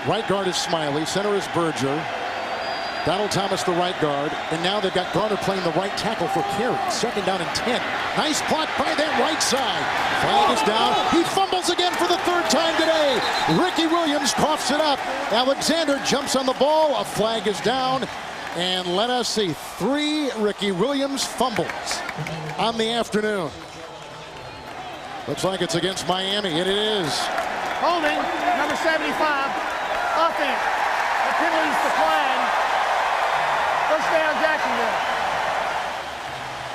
Right guard is Smiley. Center is Berger. Donald Thomas, the right guard. And now they've got Garner playing the right tackle for carry. 2nd down and 10. Nice block by that right side. Flag is down. He fumbles again for the 3rd time today. Ricky Williams coughs it up. Alexander jumps on the ball. A flag is down. And let us see. 3 Ricky Williams fumbles on the afternoon. Looks like it's against Miami, and it is. Holding, number 75. Offense. The penalties decline. 1st down, Jacksonville.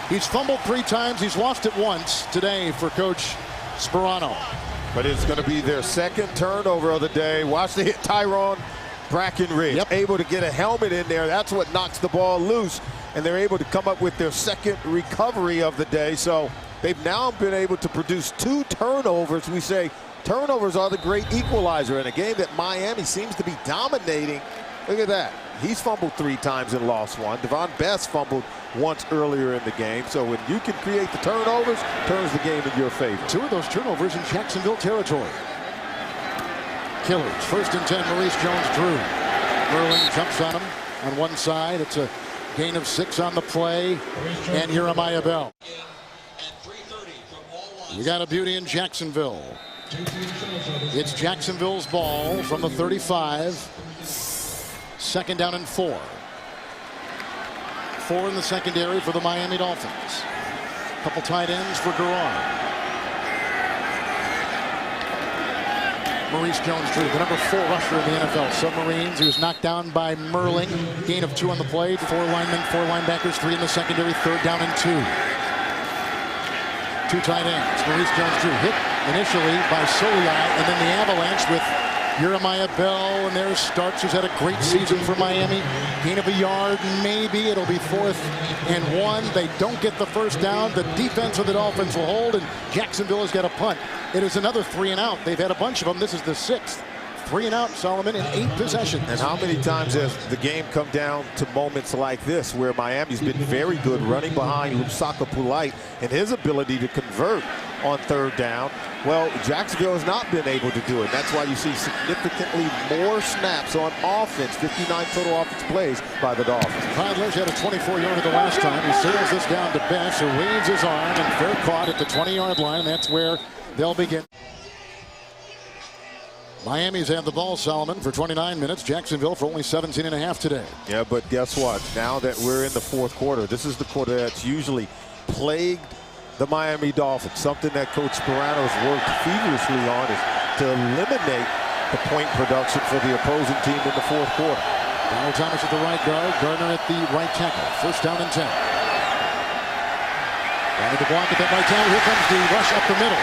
He's fumbled 3 times. He's lost it once today for Coach Sperano. But it's going to be their 2nd turnover of the day. Watch the hit, Tyrone Brackenridge. Yep. Able to get a helmet in there. That's what knocks the ball loose. And they're able to come up with their 2nd recovery of the day. So they've now been able to produce 2 turnovers. We say turnovers are the great equalizer in a game that Miami seems to be dominating. Look at that. He's fumbled 3 times and lost 1. Devon Best fumbled once earlier in the game. So when you can create the turnovers, turns the game in your favor. 2 of those turnovers in Jacksonville territory. Killers. 1st and 10, Maurice Jones-Drew. Merlin jumps on him on one side. It's a gain of 6 on the play. And Jeremiah Bell. We got a beauty in Jacksonville. It's Jacksonville's ball from the 35. Second down and 4. 4 in the secondary for the Miami Dolphins. Couple tight ends for Garrard. Maurice Jones-Drew, the number 4 rusher in the NFL. Submarines, he was knocked down by Merling. Gain of 2 on the play. 4 linemen, 4 linebackers, 3 in the secondary. Third down and 2. 2 tight ends. Maurice Jones-Drew hit initially by Soliai, and then the avalanche with Jeremiah Bell, and there's Starks, who's had a great season for Miami. Gain of a yard, maybe. It'll be 4th and 1. They don't get the first down. The defense of the Dolphins will hold, and Jacksonville has got a punt. It is another 3 and out. They've had a bunch of them. This is the 6th. 3 and out, Solomon, in 8 possessions. And how many times has the game come down to moments like this where Miami's been very good running behind Lusaka Pulite and his ability to convert on 3rd down? Well, Jacksonville has not been able to do it. That's why you see significantly more snaps on offense, 59 total offense plays by the Dolphins. Codler's had a 24-yarder the last time. He sails this down to Best, who waves his arm, and fair caught at the 20-yard line. That's where they'll begin. Miami's had the ball, Solomon, for 29 minutes. Jacksonville for only 17.5 today. Yeah, but guess what? Now that we're in the 4th quarter, this is the quarter that's usually plagued the Miami Dolphins. Something that Coach Sparano's worked feverishly on is to eliminate the point production for the opposing team in the 4th quarter. Donald Thomas at the right guard, Gardner at the right tackle. First down and 10. Down to the block at that right tackle. Here comes the rush up the middle.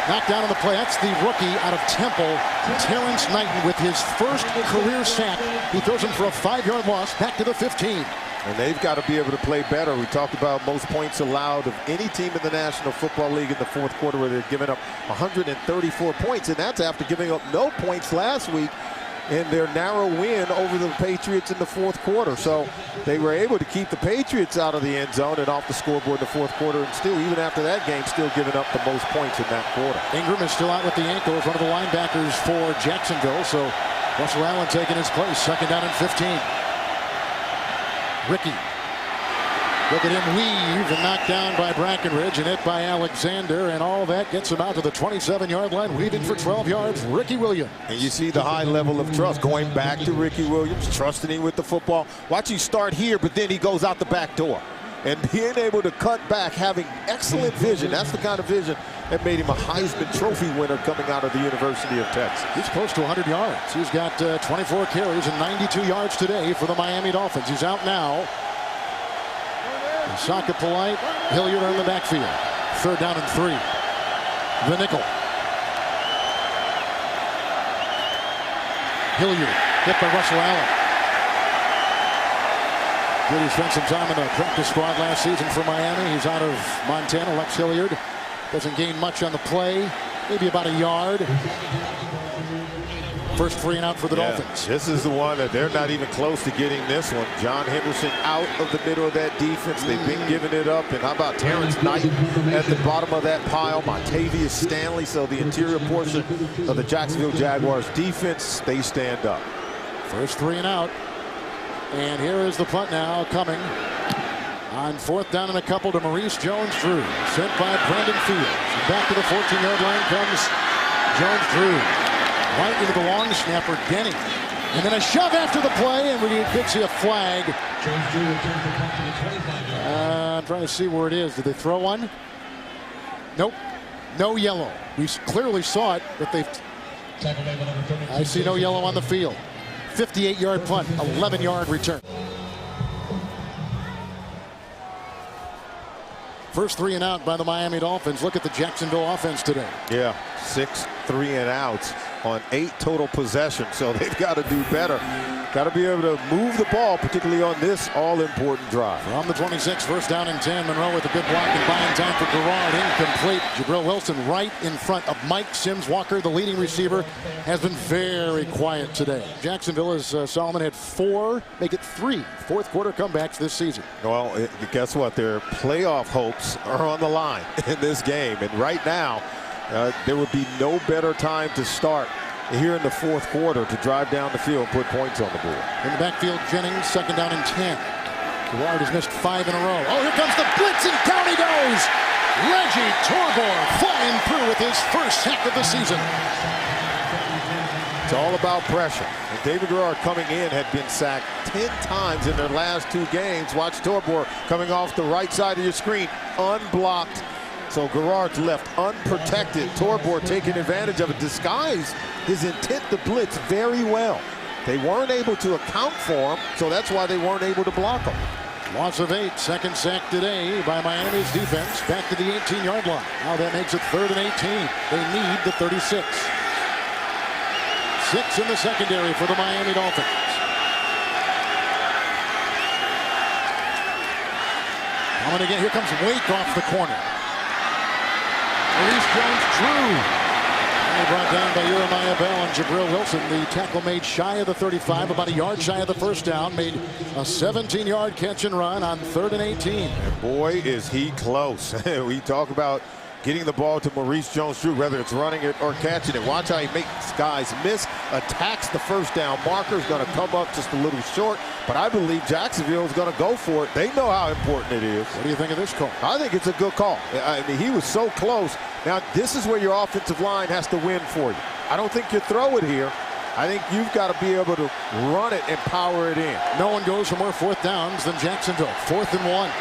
Knocked down on the play. That's the rookie out of Temple, Terrence Knighton, with his first career sack. He throws him for a 5-yard loss back to the 15. And they've got to be able to play better. We talked about most points allowed of any team in the National Football League in the 4th quarter, where they're giving up 134 points. And that's after giving up no points last week in their narrow win over the Patriots in the 4th quarter. So they were able to keep the Patriots out of the end zone and off the scoreboard in the 4th quarter, and still, even after that game, still giving up the most points in that quarter. Ingram is still out with the ankle as one of the linebackers for Jacksonville. So Russell Allen taking his place. Second down and 15. Ricky. Look at him weave and knocked down by Brackenridge and hit by Alexander, and all that gets him out to the 27-yard line, weaving for 12 yards. Ricky Williams. And you see the high level of trust going back to Ricky Williams, trusting him with the football. Watch him start here, but then he goes out the back door. And being able to cut back, having excellent vision. That's the kind of vision that made him a Heisman Trophy winner coming out of the University of Texas. He's close to 100 yards. He's got 24 carries and 92 yards today for the Miami Dolphins. He's out now. Lusaka Pulite, Hilliard on the backfield. 3rd down and 3. The nickel. Hilliard hit by Russell Allen. He spent some time in the practice squad last season for Miami. He's out of Montana. Lex Hilliard doesn't gain much on the play, maybe about a yard. First 3 and out for the Dolphins. This is the one that they're not even close to getting this one. John Henderson out of the middle of that defense. They've been giving it up. And how about Terrence Knight at the bottom of that pile? Montavious Stanley. So the interior portion of the Jacksonville Jaguars defense, they stand up. First 3 and out. And here is the punt now coming. On 4th down and a couple to Maurice Jones-Drew. Sent by Brandon Fields. And back to the 14-yard line comes Jones-Drew. Right into the long snapper, Denny. And then a shove after the play, and we did see a flag. I'm trying to see where it is. Did they throw one? Nope. No yellow. We clearly saw it, but I see no yellow on the field. 58-yard punt, 11-yard return. First 3 and out by the Miami Dolphins. Look at the Jacksonville offense today. Yeah, 6 3 and outs on 8 total possessions. So they've got to do better. Got to be able to move the ball, particularly on this all-important drive. From the 26, first down and 10. Monroe with a good block and buying time for Garrard. Incomplete. Jabril Wilson right in front of Mike Sims Walker, the leading receiver, has been very quiet today. Jacksonville, as Solomon, had 4, make it 3 4th quarter comebacks this season. Well, guess what? Their playoff hopes are on the line in this game. And right now, there would be no better time to start here in the 4th quarter to drive down the field and put points on the board. In the backfield, Jennings, second down and 10. Garrard has missed 5 in a row. Oh, here comes the blitz, and down he goes. Reggie Torbor flying through with his first sack of the season. It's all about pressure. And David Garrard coming in had been sacked 10 times in their last 2 games. Watch Torbor coming off the right side of your screen, unblocked. So Garrard's left unprotected. Torbor taking advantage of it, disguised his intent to blitz very well. They weren't able to account for him, so that's why they weren't able to block him. Loss of 8, second sack today by Miami's defense, back to the 18-yard line. Now that makes it 3rd and 18. They need the 36. 6 in the secondary for the Miami Dolphins. Coming again, here comes Wake off the corner. Maurice Jones-Drew. Brought down by Jeremiah Bell and Jabril Wilson. The tackle made shy of the 35, about a yard shy of the first down. Made a 17-yard catch and run on 3rd and 18. And boy, is he close. We talk about getting the ball to Maurice Jones-Drew, whether it's running it or catching it. Watch how he makes guys miss, attacks the first down marker. Is going to come up just a little short, but I believe Jacksonville is going to go for it. They know how important it is. What do you think of this call? I think it's a good call. I mean, he was so close. Now, this is where your offensive line has to win for you. I don't think you throw it here. I think you've got to be able to run it and power it in. No one goes for more 4th downs than Jacksonville. 4th and 1.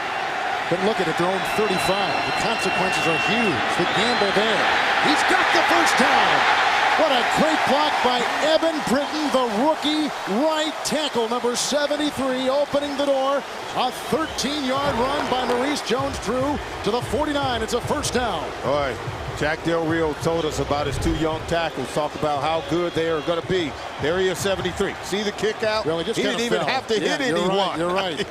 But look at it, their own 35. The consequences are huge. The gamble there. He's got the first down. What a great block by Evan Britton, the rookie right tackle, number 73, opening the door. A 13-yard run by Maurice Jones-Drew to the 49. It's a first down. All right. Jack Del Rio told us about his 2 young tackles. Talk about how good they are going to be. There he is, 73. See the kick out? Really, he didn't even have to hit anyone. You're right.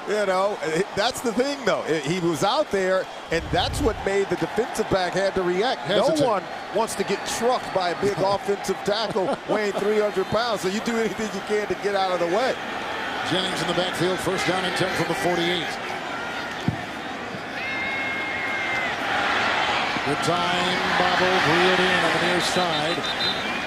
You know, that's the thing, though. He was out there, and that's what made the defensive back had to react. Hesitant. No one wants to get trucked by a big offensive tackle weighing 300 pounds, so you do anything you can to get out of the way. Jennings in the backfield, first down and 10 from the 48. Good time, bobbled, reeled in on the near side.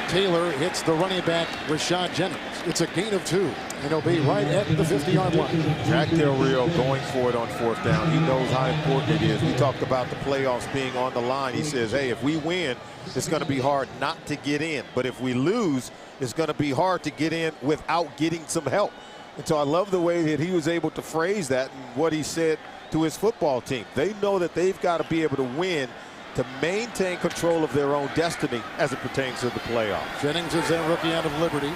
Taylor hits the running back, Rashad Jennings. It's a gain of 2, and he'll be right at the 50-yard line. Jack Del Rio going for it on 4th down. He knows how important it is. We talked about the playoffs being on the line. He says, hey, if we win, it's going to be hard not to get in. But if we lose, it's going to be hard to get in without getting some help. And so I love the way that he was able to phrase that and what he said to his football team. They know that they've got to be able to win to maintain control of their own destiny as it pertains to the playoffs. Jennings is their rookie out of Liberty.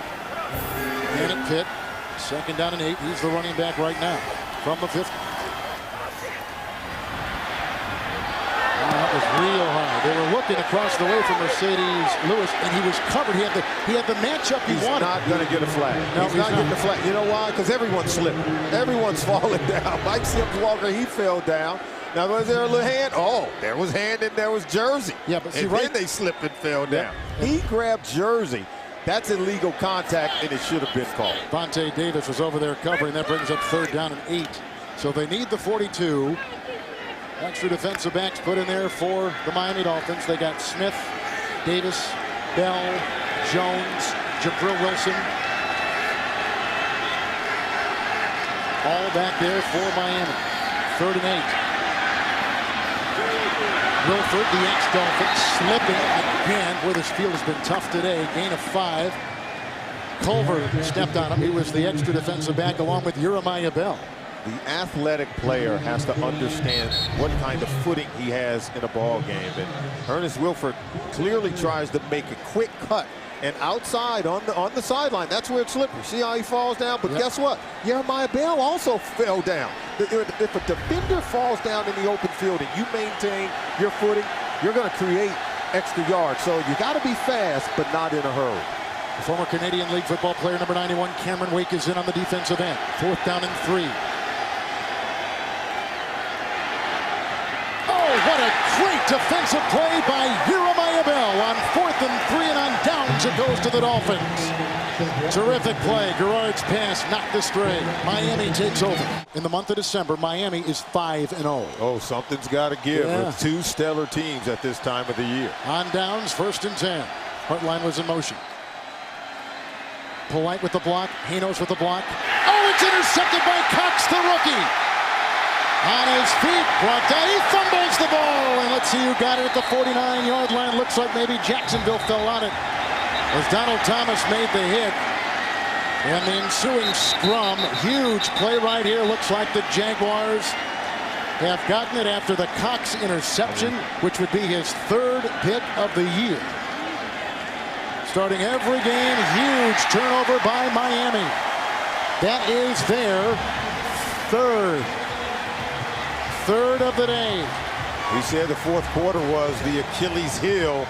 And at Pitt, 2nd down and 8. He's the running back right now from the 50. That was real high. They were looking across the way from Mercedes Lewis, and he was covered. He had the matchup he wanted. He's not going to get a flag. No, he's not getting the flag. You know why? Because everyone's slipping. Everyone's falling down. Mike Sims Walker, he fell down. Now, was there a little hand? Oh, there was hand and there was jersey. Yeah, but see, and then they slipped and fell down. Yeah. He grabbed jersey. That's illegal contact, and it should have been called. Vontae Davis was over there covering. That brings up 3rd down and 8. So they need the 42. Extra defensive backs put in there for the Miami Dolphins. They got Smith, Davis, Bell, Jones, Jabril Wilson. All back there for Miami. 3rd and 8. Wilford, the ex-Dolphin, slipping again, where this field has been tough today. Gain of 5. Culver stepped on him. He was the extra defensive back along with Jeremiah Bell. The athletic player has to understand what kind of footing he has in a ball game. And Ernest Wilford clearly tries to make a quick cut. And outside on the sideline, that's where it's slippery. See how he falls down? But guess what? Jeremiah Bell also fell down. If a defender falls down in the open field and you maintain your footing, you're going to create extra yards. So you got to be fast, but not in a hurry. The former Canadian League football player, number 91, Cameron Wake, is in on the defensive end. 4th down and 3. What a great defensive play by Jeremiah Bell on 4th and 3, and on downs it goes to the Dolphins. Terrific play. Garrard's pass knocked astray. Miami takes over. In the month of December, Miami is 5-0. Oh, something's got to give with 2 stellar teams at this time of the year. On downs, 1st and 10. Hartline was in motion. Polite with the block. Hanos with the block. Oh, it's intercepted by Cox, the rookie. On his feet, brought down, he fumbles the ball, and let's see who got it at the 49-yard line. Looks like maybe Jacksonville fell on it as Donald Thomas made the hit. And the ensuing scrum, huge play right here. Looks like the Jaguars have gotten it after the Cox interception, which would be his 3rd pick of the year. Starting every game, huge turnover by Miami. That is their third of the day. We said the fourth quarter was the Achilles heel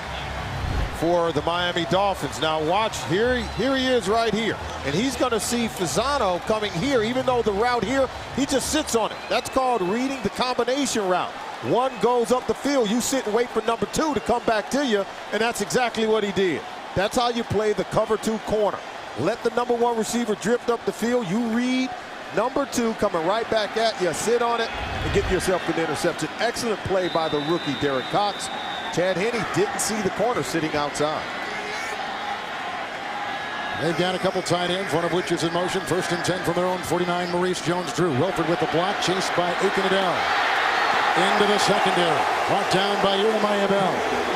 for the Miami Dolphins. Now watch, here he is right here. And he's going to see Fasano coming here, even though the route here, he just sits on it. That's called reading the combination route. One goes up the field, you sit and wait for number 2 to come back to you, and that's exactly what he did. That's how you play the cover 2 corner. Let the number 1 receiver drift up the field. You read number 2 coming right back at you. Sit on it and get yourself an interception. Excellent play by the rookie, Derek Cox. Chad Henne didn't see the corner sitting outside. They've got a couple tight ends, one of which is in motion. 1st and 10 from their own 49. Maurice Jones-Drew. Wilford with the block, chased by Aiken Adele. Into the secondary. Brought down by Jeremiah Bell.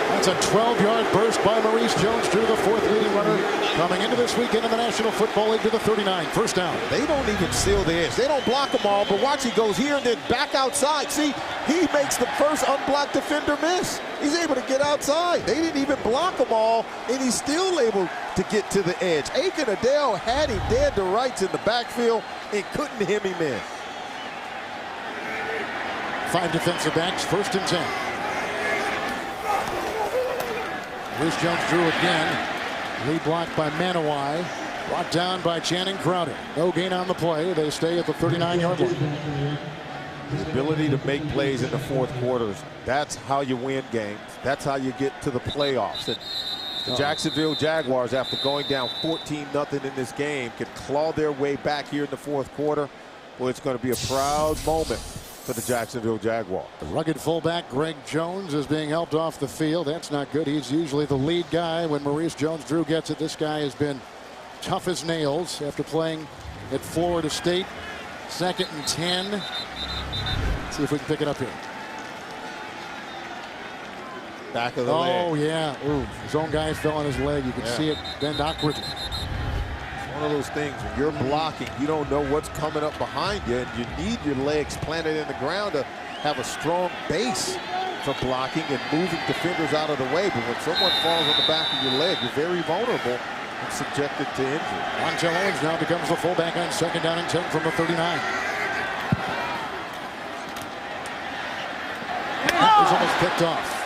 That's a 12-yard burst by Maurice Jones-Drew, the 4th leading runner coming into this weekend in the National Football League to the 39. 1st down. They don't even seal the edge. They don't block them all, but watch, he goes here and then back outside. See, he makes the first unblocked defender miss. He's able to get outside. They didn't even block them all, and he's still able to get to the edge. Aiken Adele had him dead to rights in the backfield and couldn't hem him in. 5 defensive backs, 1st and 10. Maurice Jones-Drew again. Lead blocked by Manawai. Brought down by Channing Crowder. No gain on the play. They stay at the 39-yard line. His ability to make plays in the fourth quarters, that's how you win games. That's how you get to the playoffs. And the Jacksonville Jaguars, after going down 14-0 in this game, can claw their way back here in the fourth quarter. Well, it's going to be a proud moment for the Jacksonville Jaguars. The rugged fullback Greg Jones is being helped off the field. That's not good. He's usually the lead guy when Maurice Jones-Drew gets it. This guy has been tough as nails after playing at Florida State. 2nd and 10. Let's see if we can pick it up here. Back of the leg. Oh, yeah. Ooh, his own guy fell on his leg. You can see it bend awkwardly. One of those things, when you're blocking, you don't know what's coming up behind you, and you need your legs planted in the ground to have a strong base for blocking and moving defenders out of the way. But when someone falls on the back of your leg, you're very vulnerable and subjected to injury. Montel Owens now becomes the fullback on 2nd down and 10 from the 39. That was almost picked off.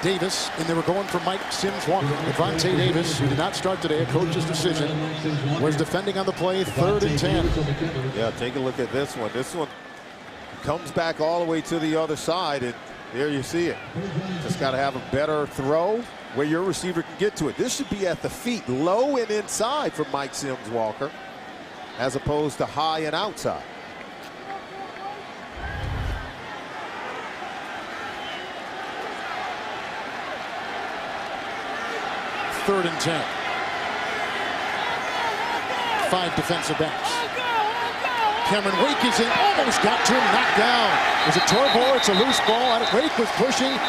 Davis, and they were going for Mike Sims-Walker. Devontae Davis, who did not start today, a coach's decision, was defending on the play, 3rd and 10. Yeah, take a look at this one. This one comes back all the way to the other side, and there you see it. Just got to have a better throw where your receiver can get to it. This should be at the feet, low and inside for Mike Sims-Walker, as opposed to high and outside. Third and 10. 5 defensive backs. Cameron Wake is in, almost got to him, knocked down. Is it Torbor? It's a loose ball. Wake was pushing.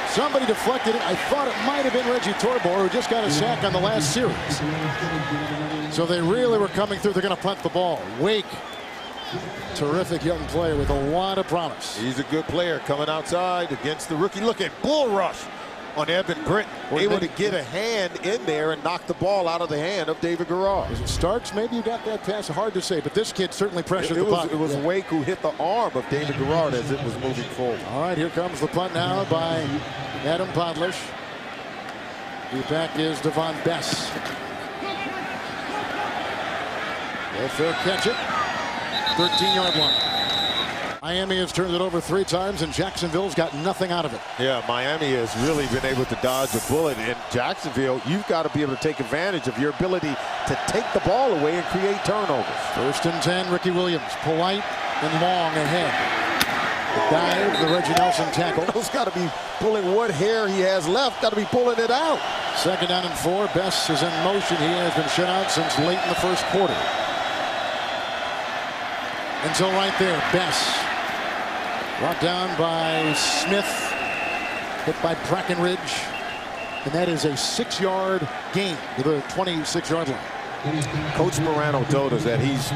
Somebody deflected it. I thought it might have been Reggie Torbor, who just got a sack on the last series. So they really were coming through. They're going to punt the ball. Wake, terrific young player with a lot of promise. He's a good player coming outside against the rookie. Look at bull rush on Evan Britton, able to get a hand in there and knock the ball out of the hand of David Garrard. Is it Starks? Maybe you got that pass. Hard to say, but this kid certainly pressured the punt. It was Wake who hit the arm of David Garrard as it was moving forward. All right, here comes the punt now by Adam Podlish. The back is Devon Bess. Well, fair catch it. 13-yard line. Miami has turned it over 3 times, and Jacksonville's got nothing out of it. Yeah, Miami has really been able to dodge a bullet. In Jacksonville, you've got to be able to take advantage of your ability to take the ball away and create turnovers. 1st and 10, Ricky Williams, polite and long ahead. The dive, the Reggie Nelson tackle. He's got to be pulling what hair he has left, got to be pulling it out. 2nd down and 4, Bess is in motion. He has been shut out since late in the first quarter. Until right there, Bess Brought down by Smith. Hit by Brackenridge. And that is a 6-yard gain to the 26-yard line. Coach Morano told us that he's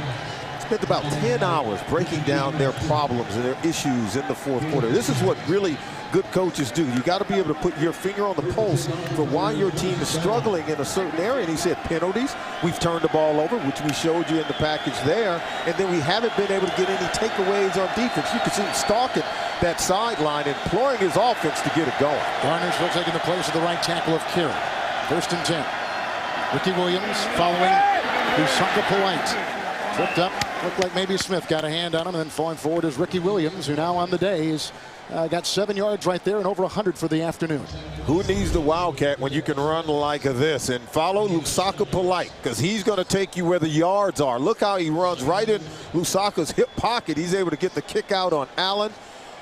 spent about 10 hours breaking down their problems and their issues in the fourth quarter. This is what really good coaches do. You got to be able to put your finger on the pulse for why your team is struggling in a certain area. And he said penalties. We've turned the ball over, which we showed you in the package there. And then we haven't been able to get any takeaways on defense. You can see him stalking that sideline, imploring his offense to get it going. Garner's still taking the place of the right tackle of Kieran. 1st and 10. Ricky Williams following Lusaka Polite. Tripped up. Looked like maybe Smith got a hand on him, and then falling forward is Ricky Williams, who now on the day is got 7 yards right there and over 100 for the afternoon. Who needs the Wildcat when you can run like this? And follow Lusaka Polite, because he's going to take you where the yards are. Look how he runs right in Lusaka's hip pocket. He's able to get the kick out on Allen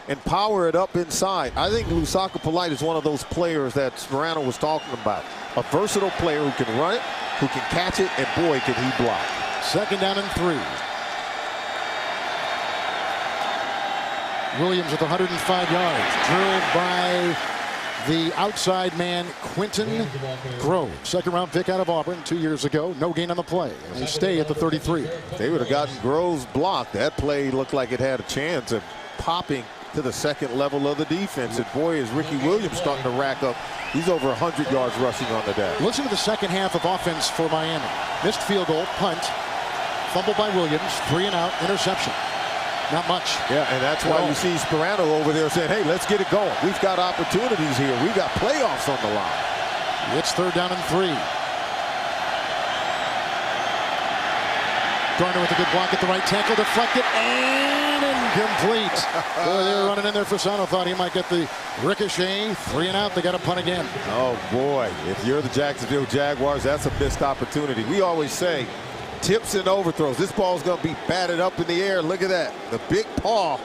and power it up inside. I think Lusaka Polite is one of those players that Morano was talking about. A versatile player who can run it, who can catch it, and boy, can he block. 2nd down and 3. Williams with 105 yards. Drilled by the outside man, Quentin Grove. 2nd-round pick out of Auburn 2 years ago. No gain on the play. And they stay at the 33. They would have gotten Grove's block. That play looked like it had a chance of popping to the 2nd level of the defense. And boy, is Ricky Williams starting to rack up. He's over 100 yards rushing on the day. Listen to the second half of offense for Miami. Missed field goal, punt, fumble by Williams, 3 and out, interception. Not much. Yeah, and that's why you see Sperano over there saying, hey, let's get it going. We've got opportunities here. We've got playoffs on the line. It's 3rd down and 3. Garner with a good block at the right tackle, deflected and incomplete. Boy, they were running in there. Fasano thought he might get the ricochet. 3 and out. They got to punt again. Oh, boy. If you're the Jacksonville Jaguars, that's a missed opportunity. We always say tips and overthrows. This ball's going to be batted up in the air. Look at that. The big paw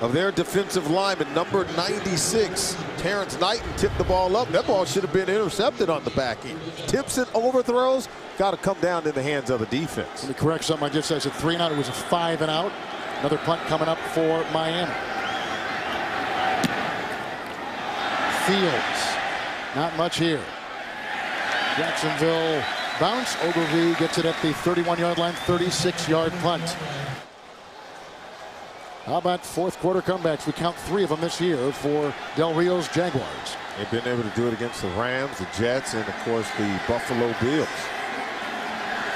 of their defensive lineman, number 96. Terrence Knighton tipped the ball up. That ball should have been intercepted on the back end. Tips and overthrows got to come down in the hands of the defense. Let me correct something I just said. I said 3 and out. It was a 5 and out. Another punt coming up for Miami. Fields. Not much here. Jacksonville bounce. Ogilvie gets it at the 31-yard line. 36-yard punt. How about fourth quarter comebacks? We count 3 of them this year for Del Rio's Jaguars. They've been able to do it against the Rams, the Jets, and, of course, the Buffalo Bills.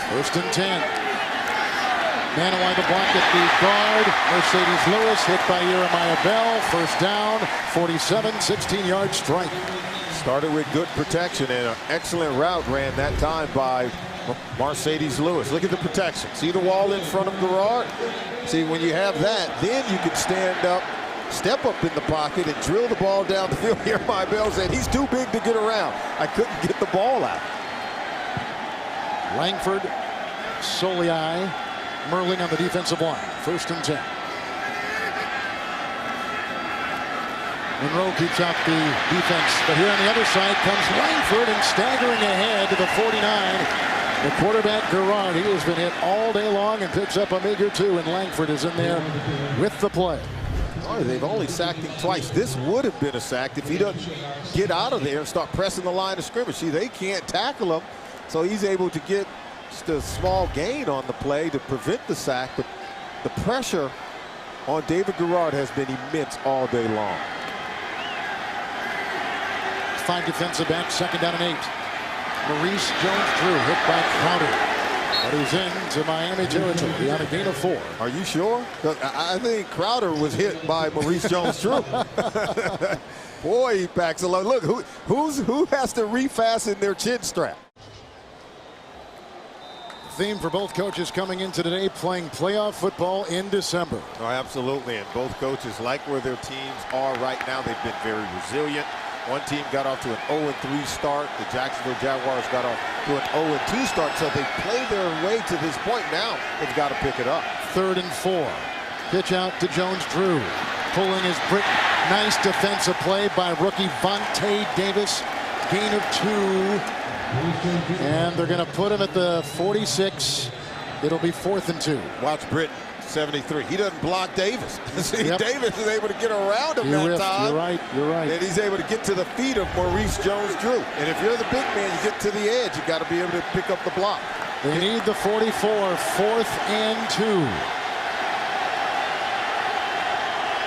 1st and 10. Manawai the block at the guard. Mercedes Lewis hit by Jeremiah Bell. 1st down, 47, 16-yard strike. Started with good protection and an excellent route ran that time by Mercedes Lewis. Look at the protection. See the wall in front of Garrard? See, when you have that, then you can stand up, step up in the pocket, and drill the ball down the field. Jeremiah Bell said, he's too big to get around. I couldn't get the ball out. Langford, Soliai, Merling on the defensive line. 1st and 10. Monroe keeps out the defense, but here on the other side comes Langford and staggering ahead to the 49. The quarterback, Garrard, he has been hit all day long and picks up a meager 2, and Langford is in there with the play. Oh, they've only sacked him twice. This would have been a sack if he doesn't get out of there and start pressing the line of scrimmage. See, they can't tackle him, so he's able to get just a small gain on the play to prevent the sack, but the pressure on David Garrard has been immense all day long. 5 defensive backs, 2nd down and 8. Maurice Jones-Drew hit by Crowder. But he's into Miami territory on a gain of 4. Are you sure? I think Crowder was hit by Maurice Jones-Drew. Boy, he packs a lot. Look, who has to refasten their chin strap? Theme for both coaches coming into today, playing playoff football in December. Oh, absolutely, and both coaches like where their teams are right now. They've been very resilient. One team got off to an 0-3 start. The Jacksonville Jaguars got off to an 0-2 start, so they played their way to this point. Now they've got to pick it up. 3rd and 4. Pitch out to Jones-Drew. Pulling his brick. Nice defensive play by rookie Vontae Davis. Gain of 2. And they're going to put him at the 46. It'll be 4th and 2. Watch Britton 73. He doesn't block Davis. See, Yep. Davis is able to get around him that time. You're right. You're right. And he's able to get to the feet of Maurice Jones-Drew. And if you're the big man, you get to the edge. You got to be able to pick up the block. They need the 44. 4th and 2.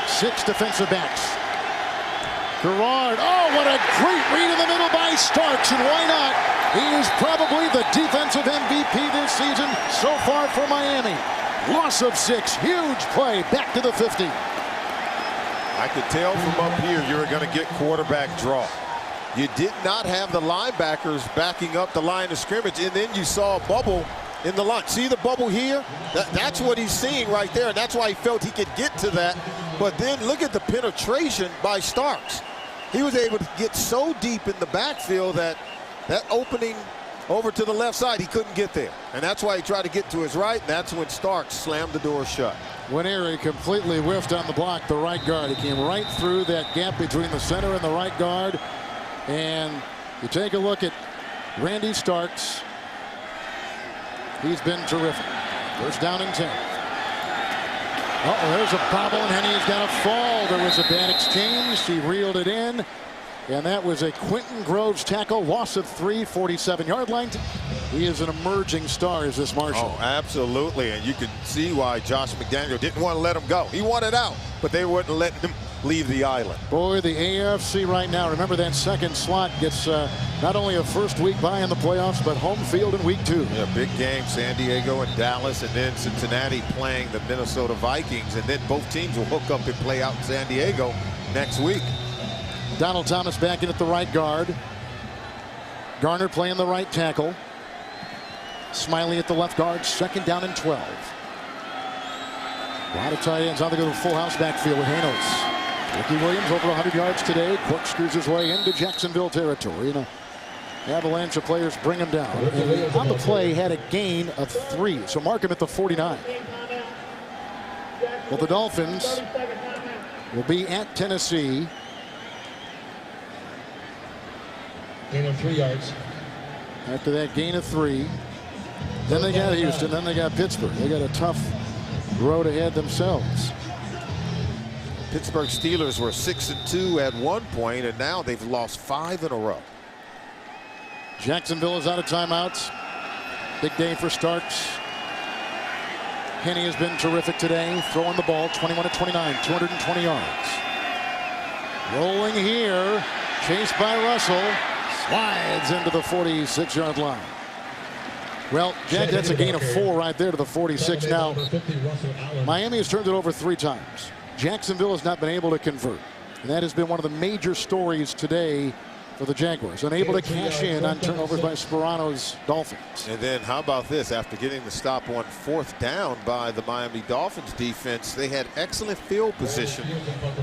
6 defensive backs. Gerard. Oh, what a great read in the middle by Starks. And why not? He is probably the defensive MVP this season so far for Miami. Loss of 6. Huge play. Back to the 50. I could tell from up here you were going to get quarterback draw. You did not have the linebackers backing up the line of scrimmage, and then you saw a bubble in the line. See the bubble here? That's what he's seeing right there, and that's why he felt he could get to that. But then look at the penetration by Starks. He was able to get so deep in the backfield that opening over to the left side, he couldn't get there. And that's why he tried to get to his right, and that's when Starks slammed the door shut. Winery completely whiffed on the block, the right guard. He came right through that gap between the center and the right guard. And you take a look at Randy Starks. He's been terrific. First down and 10. Uh-oh, there's a bobble, and Henny's got a fall. There was a bad exchange. He reeled it in. And that was a Quentin Groves tackle. Loss of 3, 47-yard line. He is an emerging star, is this Marshall. Oh, absolutely. And you can see why Josh McDaniel didn't want to let him go. He wanted out, but they wouldn't let him leave the island. Boy, the AFC right now, remember that second slot gets not only a first week bye in the playoffs, but home field in week 2. Yeah, big game, San Diego and Dallas, and then Cincinnati playing the Minnesota Vikings, and then both teams will hook up and play out in San Diego next week. Donald Thomas back in at the right guard. Garner playing the right tackle. Smiley at the left guard. 2nd down and 12. A lot of tight ends. I think of the full house backfield with Hanos. Ricky Williams over 100 yards today. Corkscrews his way into Jacksonville territory. And an avalanche of players bring him down. And on the play had a gain of 3. So mark him at the 49. Well, the Dolphins will be at Tennessee. Gain of 3 yards. After that gain of 3. Then they got Houston. Then they got Pittsburgh. They got a tough road ahead themselves. Pittsburgh Steelers were 6-2 at one point, and now they've lost 5 in a row. Jacksonville is out of timeouts. Big day for Starks. Henny has been terrific today, throwing the ball 21 of 29, 220 yards. Rolling here, chased by Russell, slides into the 46-yard line. Well, Jack, that's a gain of 4 right there to the 46. Now, Miami has turned it over 3 times. Jacksonville has not been able to convert. And that has been one of the major stories today for the Jaguars. Unable to cash in on turnovers by Sperano's Dolphins. And then how about this? After getting the stop on 4th down by the Miami Dolphins defense, they had excellent field position.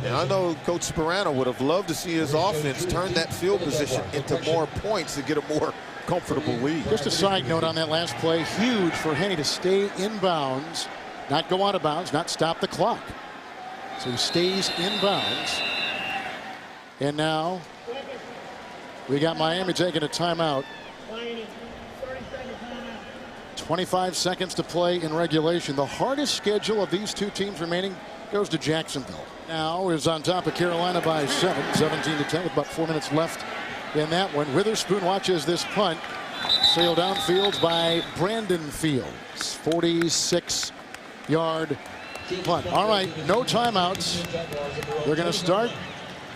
And I know Coach Sperano would have loved to see his offense turn that field position into more points to get a more comfortable lead. Just a side note on that last play. Huge for Henny to stay in bounds, not go out of bounds, not stop the clock. So he stays in bounds. And now we got Miami taking a timeout. 25 seconds to play in regulation. The hardest schedule of these 2 teams remaining goes to Jacksonville. Now is on top of Carolina by 7, 17-10 with about 4 minutes left in that one. Witherspoon watches this punt sail downfield by Brandon Fields. 46-yard punt. All right, no timeouts. They're going to start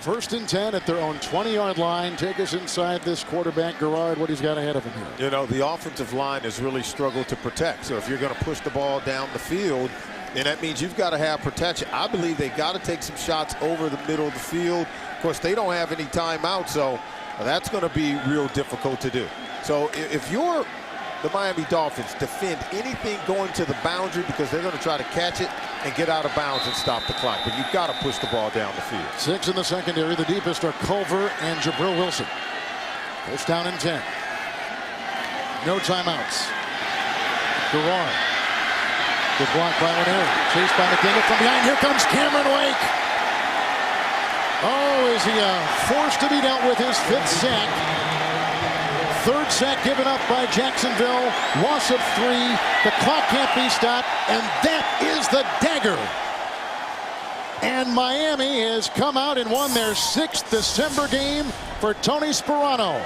1st and 10 at their own 20-yard line. Take us inside this quarterback, Gerard, what he's got ahead of him here. You know, the offensive line has really struggled to protect. So if you're going to push the ball down the field, then that means you've got to have protection. I believe they got to take some shots over the middle of the field. Of course, they don't have any timeout, so that's going to be real difficult to do. So if you're the Miami Dolphins, defend anything going to the boundary because they're going to try to catch it and get out of bounds and stop the clock. But you've got to push the ball down the field. 6 in the secondary. The deepest are Culver and Jabril Wilson. 1st down and 10. No timeouts. Gerard. Good block by Winery. Chased by McDaniel from behind. Here comes Cameron Wake. Oh, is he forced to be dealt with his 5th sack? Third sack given up by Jacksonville. Loss of 3. The clock can't be stopped. And that is the dagger. And Miami has come out and won their 6th December game for Tony Sparano.